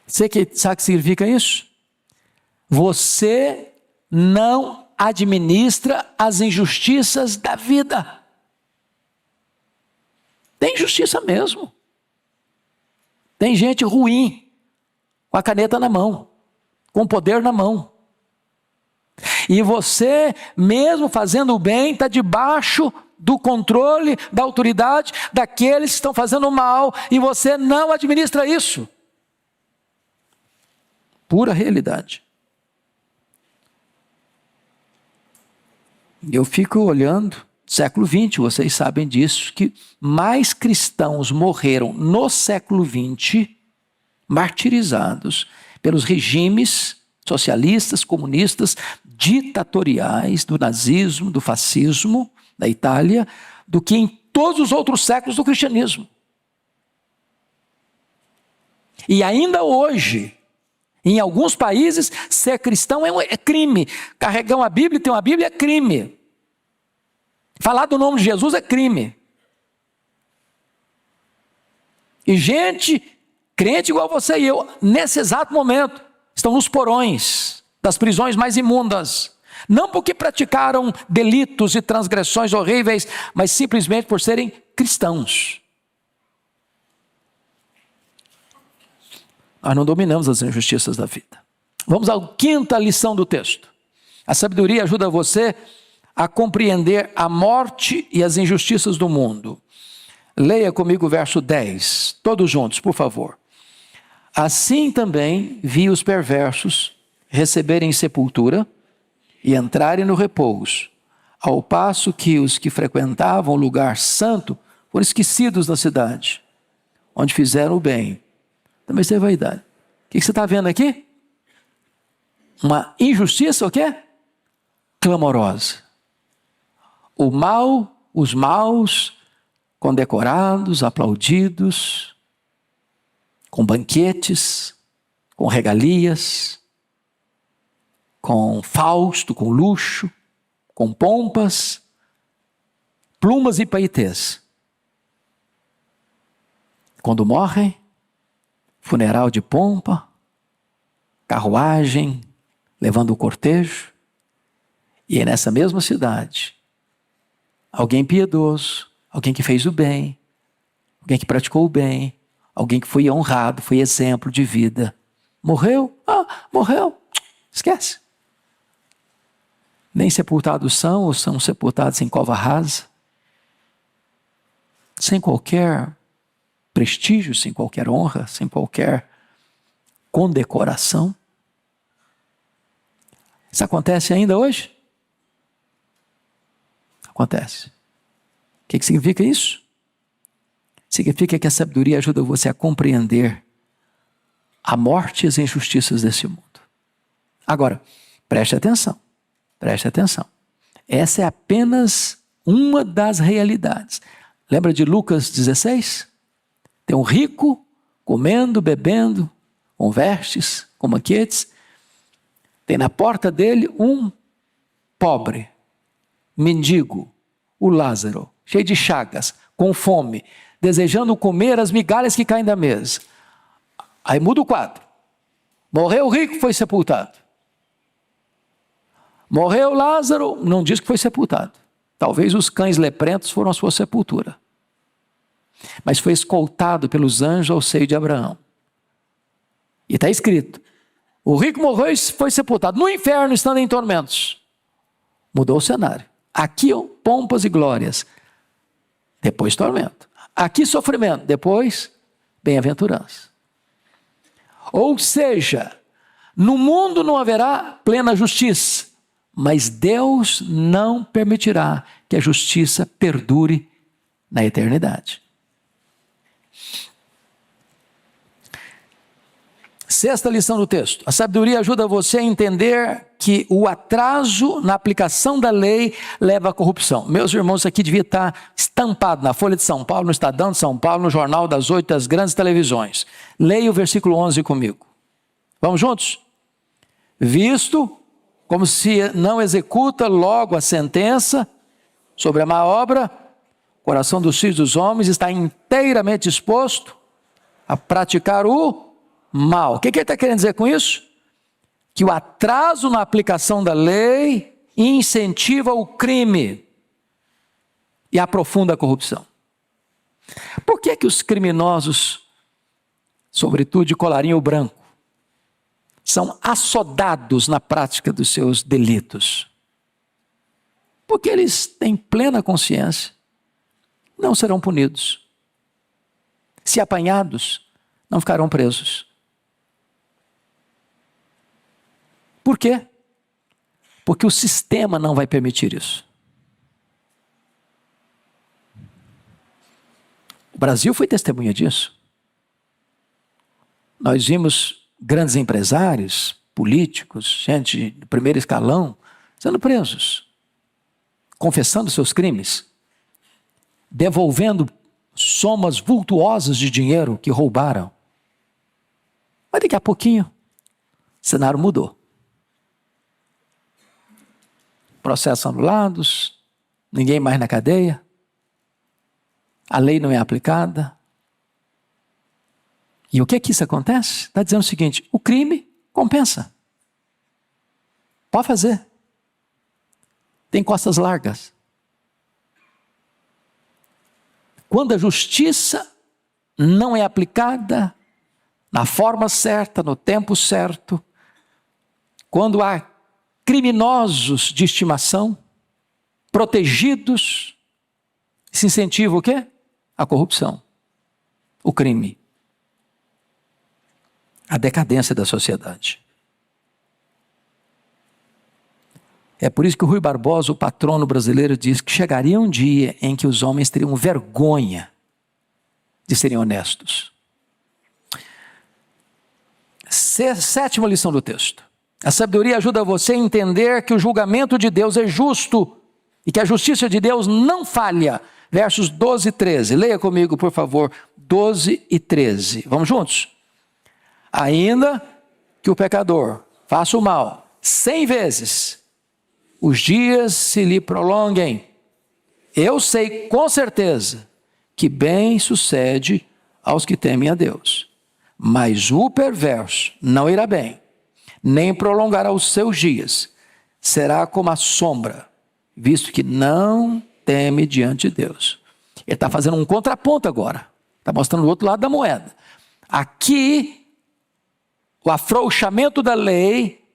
Speaker 1: Sabe o que significa isso? Você não administra as injustiças da vida. Tem injustiça mesmo. Tem gente ruim, com a caneta na mão, com o poder na mão. E você, mesmo fazendo o bem, está debaixo do controle, da autoridade daqueles que estão fazendo o mal, e você não administra isso. Pura realidade. Eu fico olhando, século XX, vocês sabem disso, que mais cristãos morreram no século XX, martirizados pelos regimes socialistas, comunistas, ditatoriais do nazismo, do fascismo, da Itália, do que em todos os outros séculos do cristianismo. E ainda hoje, em alguns países, ser cristão é crime. Carregar uma Bíblia e ter uma Bíblia é crime. Falar do nome de Jesus é crime. E gente, crente igual você e eu, nesse exato momento, estão nos porões das prisões mais imundas, Não porque praticaram delitos e transgressões horríveis, mas simplesmente por serem cristãos. Nós não dominamos as injustiças da vida. Vamos à quinta lição do texto. A sabedoria ajuda você a compreender a morte e as injustiças do mundo. Leia comigo o verso 10, todos juntos, por favor. Assim também vi os perversos receberem sepultura e entrarem no repouso, ao passo que os que frequentavam o lugar santo foram esquecidos da cidade, onde fizeram o bem. Também isso é vaidade. O que você está vendo aqui? Uma injustiça, o quê? Clamorosa. O mal, os maus, condecorados, aplaudidos, com banquetes, com regalias, com fausto, com luxo, com pompas, plumas e paetês. Quando morrem, funeral de pompa, carruagem, levando o cortejo, e é nessa mesma cidade, alguém piedoso, alguém que fez o bem, alguém que praticou o bem, alguém que foi honrado, foi exemplo de vida. Morreu? Morreu. Esquece. Nem sepultados são, ou são sepultados em cova rasa, sem qualquer prestígio, sem qualquer honra, sem qualquer condecoração. Isso acontece ainda hoje? Acontece. O que significa isso? Significa que a sabedoria ajuda você a compreender a morte e as injustiças desse mundo. Agora, preste atenção. Preste atenção. Essa é apenas uma das realidades. Lembra de Lucas 16? Tem um rico comendo, bebendo, com vestes, com banquetes. Tem na porta dele um pobre, mendigo, o Lázaro, cheio de chagas, com fome, desejando comer as migalhas que caem da mesa. Aí muda o quadro. Morreu o rico, foi sepultado. Morreu Lázaro, não diz que foi sepultado. Talvez os cães leprentos foram a sua sepultura. Mas foi escoltado pelos anjos ao seio de Abraão. E está escrito, o rico morreu e foi sepultado no inferno, estando em tormentos. Mudou o cenário. Aqui pompas e glórias, depois tormento. Aqui sofrimento, depois bem-aventurança. Ou seja, no mundo não haverá plena justiça, mas Deus não permitirá que a justiça perdure na eternidade. Sexta lição do texto. A sabedoria ajuda você a entender que o atraso na aplicação da lei leva à corrupção. Meus irmãos, isso aqui devia estar estampado na Folha de São Paulo, no Estadão de São Paulo, no Jornal das 8 das grandes televisões. Leia o versículo 11 comigo. Vamos juntos? Visto como se não executa logo a sentença sobre a má obra, o coração dos filhos dos homens está inteiramente disposto a praticar o mal. O que ele está querendo dizer com isso? Que o atraso na aplicação da lei incentiva o crime e aprofunda a corrupção. Por que os criminosos, sobretudo de colarinho branco, são assodados na prática dos seus delitos? Porque eles têm plena consciência, não serão punidos. Se apanhados, não ficarão presos. Por quê? Porque o sistema não vai permitir isso. O Brasil foi testemunha disso. Nós vimos grandes empresários, políticos, gente do primeiro escalão, sendo presos, confessando seus crimes, devolvendo somas vultuosas de dinheiro que roubaram. Mas daqui a pouquinho, o cenário mudou. Processos anulados, ninguém mais na cadeia, a lei não é aplicada. E o que isso acontece? Está dizendo o seguinte, o crime compensa. Pode fazer. tem costas largas. Quando a justiça não é aplicada na forma certa, no tempo certo, quando há criminosos de estimação, protegidos, se incentiva o quê? A corrupção, o crime, a decadência da sociedade. É por isso que o Rui Barbosa, o patrono brasileiro, diz que chegaria um dia em que os homens teriam vergonha de serem honestos. Sétima lição do texto. A sabedoria ajuda você a entender que o julgamento de Deus é justo e que a justiça de Deus não falha. Versos 12 e 13. Leia comigo, por favor, 12 e 13. Vamos juntos? Ainda que o pecador faça o mal 100 vezes, os dias se lhe prolonguem, eu sei com certeza que bem sucede aos que temem a Deus. Mas o perverso não irá bem, nem prolongará os seus dias. Será como a sombra, visto que não teme diante de Deus. Ele está fazendo um contraponto agora. Está mostrando o outro lado da moeda. Aqui, o afrouxamento da lei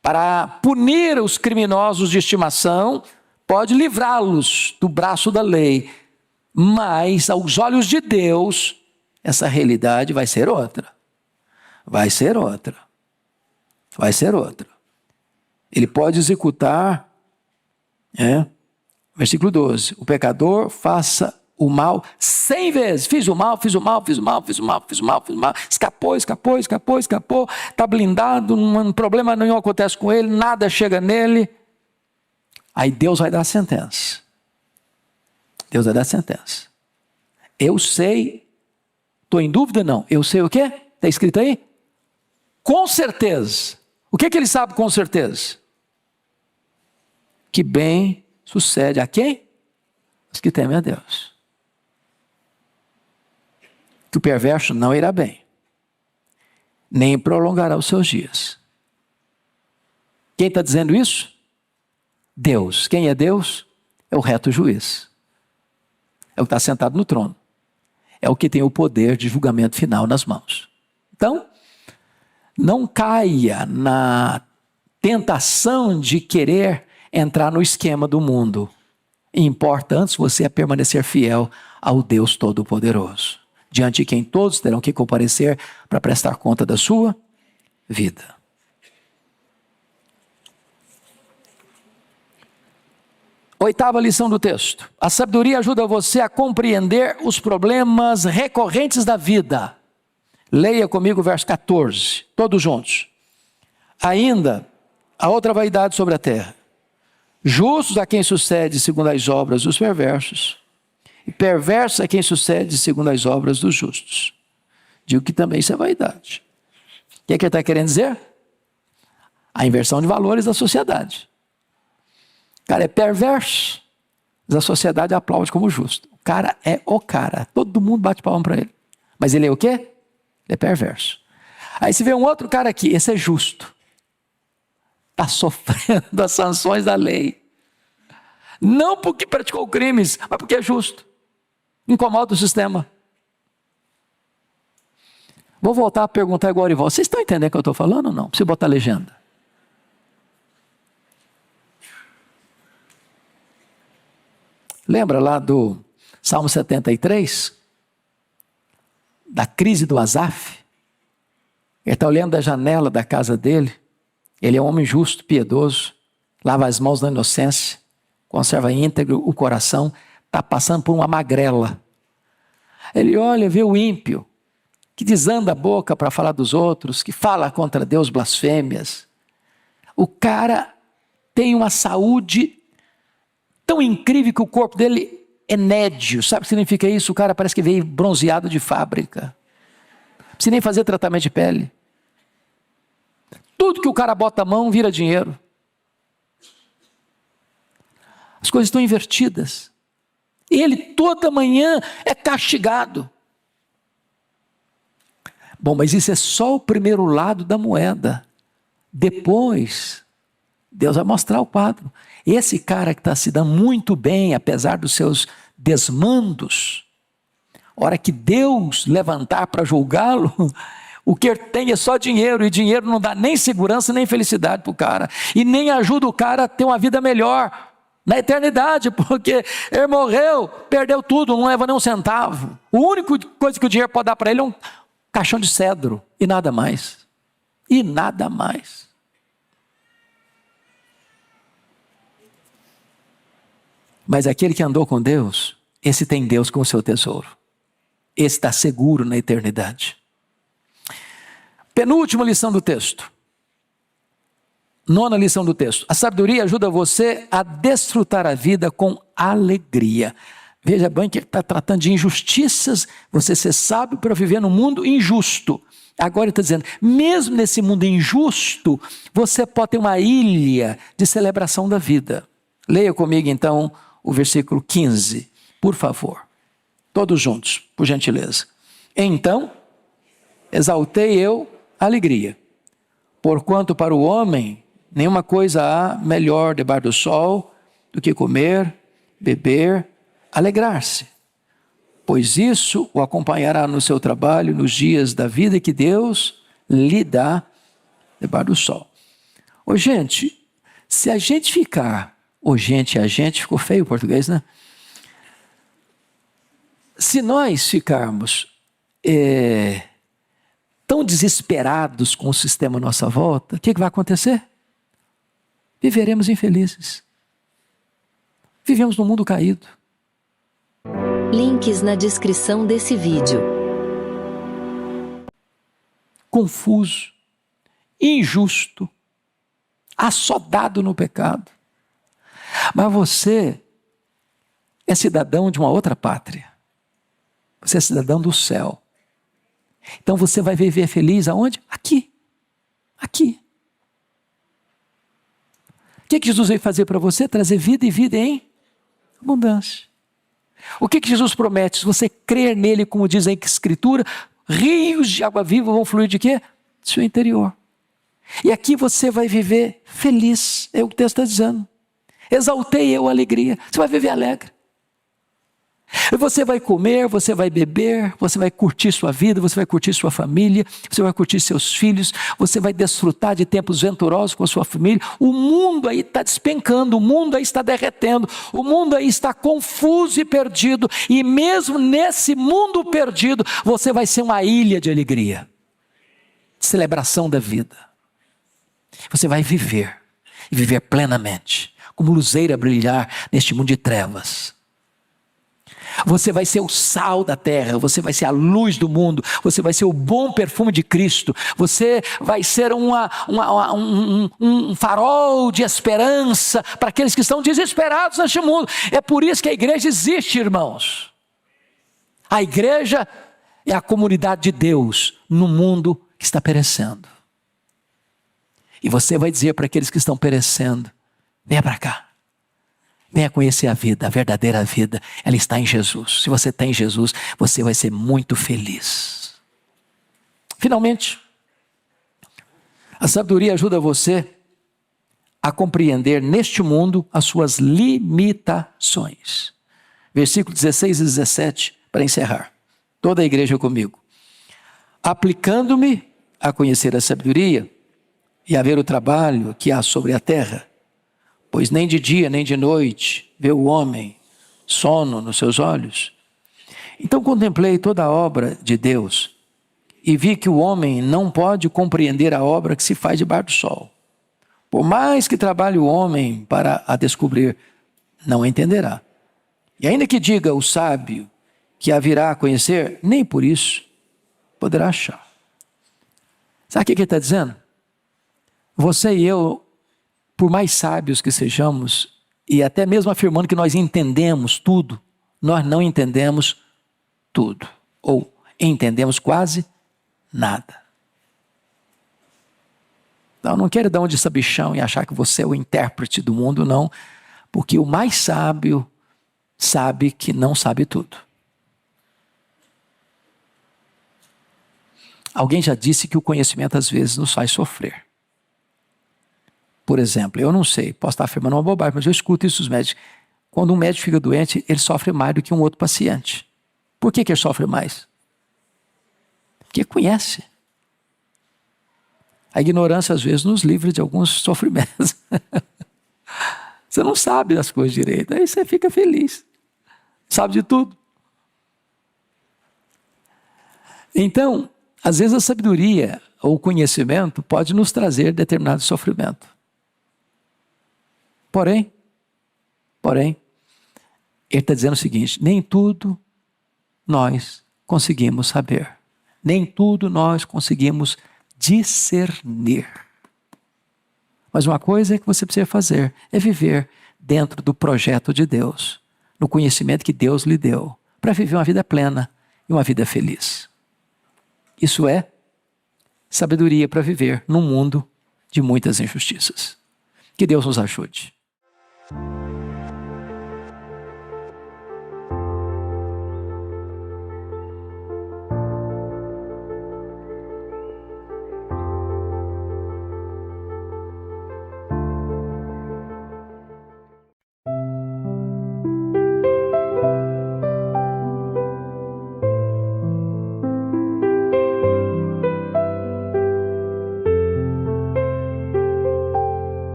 Speaker 1: para punir os criminosos de estimação pode livrá-los do braço da lei. Mas, aos olhos de Deus, essa realidade vai ser outra. Vai ser outra. Vai ser outra. Ele pode executar, versículo 12, o pecador faça o mal 100 vezes. Fiz o mal, escapou, está blindado, um problema nenhum acontece com ele, nada chega nele. Aí Deus vai dar a sentença. Deus vai dar a sentença. Eu sei, estou em dúvida? Não. Eu sei o quê? Está escrito aí? Com certeza. O que ele sabe com certeza? Que bem sucede a quem? Os que temem a Deus. Que o perverso não irá bem, nem prolongará os seus dias. Quem está dizendo isso? Deus. Quem é Deus? É o reto juiz. É o que está sentado no trono. É o que tem o poder de julgamento final nas mãos. Então, não caia na tentação de querer entrar no esquema do mundo. Importa antes você permanecer fiel ao Deus Todo-Poderoso, diante de quem todos terão que comparecer para prestar conta da sua vida. Oitava lição do texto. A sabedoria ajuda você a compreender os problemas recorrentes da vida. Leia comigo o verso 14, todos juntos. Ainda há outra vaidade sobre a terra. Justos a quem sucede segundo as obras dos perversos, e perverso a quem sucede segundo as obras dos justos. Digo que também isso é vaidade. O que é que ele está querendo dizer? A inversão de valores da sociedade. O cara é perverso, mas a sociedade aplaude como justo. O cara é o cara, todo mundo bate palma para ele. Mas ele é o quê? Ele é perverso. Aí se vê um outro cara aqui, esse é justo. Está sofrendo as sanções da lei. Não porque praticou crimes, mas porque é justo. Incomoda o sistema. Vou voltar a perguntar agora, Ival. Vocês estão entendendo o que eu estou falando ou não? Preciso botar a legenda. Lembra lá do Salmo 73? Da crise do Asaf? Ele está olhando da janela da casa dele. Ele é um homem justo, piedoso, lava as mãos na inocência, conserva íntegro o coração, está passando por uma magrela. Ele olha, vê o ímpio, que desanda a boca para falar dos outros, que fala contra Deus blasfêmias. O cara tem uma saúde tão incrível que o corpo dele é nédio. Sabe o que significa isso? O cara parece que veio bronzeado de fábrica. Não precisa nem fazer tratamento de pele. Tudo que o cara bota a mão vira dinheiro. As coisas estão invertidas. Ele toda manhã é castigado. Bom, mas isso é só o primeiro lado da moeda. Depois Deus vai mostrar o quadro. Esse cara que está se dando muito bem, apesar dos seus desmandos, a hora que Deus levantar para julgá-lo, o que ele tem é só dinheiro, e dinheiro não dá nem segurança, nem felicidade para o cara, e nem ajuda o cara a ter uma vida melhor na eternidade, porque ele morreu, perdeu tudo, não leva nem um centavo. A única coisa que o dinheiro pode dar para ele é um caixão de cedro, e nada mais. E nada mais. Mas aquele que andou com Deus, esse tem Deus como seu tesouro. Esse está seguro na eternidade. Penúltima lição do texto. 9ª lição do texto. A sabedoria ajuda você a desfrutar a vida com alegria. Veja bem que ele está tratando de injustiças, você ser sábio para viver num mundo injusto. Agora ele está dizendo, mesmo nesse mundo injusto, você pode ter uma ilha de celebração da vida. Leia comigo então o versículo 15, por favor. Todos juntos, por gentileza. Então, exaltei eu a alegria, porquanto para o homem nenhuma coisa há melhor debaixo do sol do que comer, beber, alegrar-se, pois isso o acompanhará no seu trabalho nos dias da vida que Deus lhe dá debaixo do sol. Ô gente, se a gente ficar, a gente, ficou feio o português, né? Se nós ficarmos tão desesperados com o sistema à nossa volta, o que vai acontecer? Viveremos infelizes. Vivemos num mundo caído.
Speaker 2: Links na descrição desse vídeo.
Speaker 1: Confuso, injusto, assodado no pecado. Mas você é cidadão de uma outra pátria. Você é cidadão do céu. Então você vai viver feliz aonde? Aqui. Aqui. O que Jesus veio fazer para você? Trazer vida e vida em abundância. O que Jesus promete? Se você crer nele, como diz a Escritura, rios de água viva vão fluir de quê? Do seu interior. E aqui você vai viver feliz, é o que o texto está dizendo. Exaltei eu a alegria. Você vai viver alegre. E você vai comer, você vai beber, você vai curtir sua vida, você vai curtir sua família, você vai curtir seus filhos, você vai desfrutar de tempos venturosos com a sua família. O mundo aí está despencando, o mundo aí está derretendo, o mundo aí está confuso e perdido. E mesmo nesse mundo perdido, você vai ser uma ilha de alegria, de celebração da vida. Você vai viver, e viver plenamente, como luzeira a brilhar neste mundo de trevas. Você vai ser o sal da terra, você vai ser a luz do mundo, você vai ser o bom perfume de Cristo, você vai ser um farol de esperança para aqueles que estão desesperados neste mundo. É por isso que a igreja existe, irmãos. A igreja é a comunidade de Deus no mundo que está perecendo. E você vai dizer para aqueles que estão perecendo, venha para cá. Venha conhecer a vida, a verdadeira vida, ela está em Jesus. Se você tem Jesus, você vai ser muito feliz. Finalmente, a sabedoria ajuda você a compreender neste mundo as suas limitações. Versículo 16 e 17, para encerrar. Toda a igreja comigo. Aplicando-me a conhecer a sabedoria e a ver o trabalho que há sobre a terra, pois nem de dia nem de noite vê o homem sono nos seus olhos. Então contemplei toda a obra de Deus e vi que o homem não pode compreender a obra que se faz debaixo do sol. Por mais que trabalhe o homem para a descobrir, não entenderá. E ainda que diga o sábio que a virá a conhecer, nem por isso poderá achar. Sabe o que ele está dizendo? Você e eu, por mais sábios que sejamos, e até mesmo afirmando que nós entendemos tudo, nós não entendemos tudo, ou entendemos quase nada. Então, não quero dar um de sabichão e achar que você é o intérprete do mundo, não, porque o mais sábio sabe que não sabe tudo. Alguém já disse que o conhecimento às vezes nos faz sofrer. por exemplo, eu não sei, posso estar afirmando uma bobagem, mas eu escuto isso dos médicos. Quando um médico fica doente, ele sofre mais do que um outro paciente. Por que ele sofre mais? Porque conhece. A ignorância, às vezes, nos livra de alguns sofrimentos. Você não sabe das coisas direito, aí você fica feliz. Sabe de tudo. Então, às vezes a sabedoria ou o conhecimento pode nos trazer determinado sofrimento. Porém, ele está dizendo o seguinte: nem tudo nós conseguimos saber. Nem tudo nós conseguimos discernir. Mas uma coisa que você precisa fazer é viver dentro do projeto de Deus, no conhecimento que Deus lhe deu, para viver uma vida plena e uma vida feliz. Isso é sabedoria para viver num mundo de muitas injustiças. Que Deus nos ajude.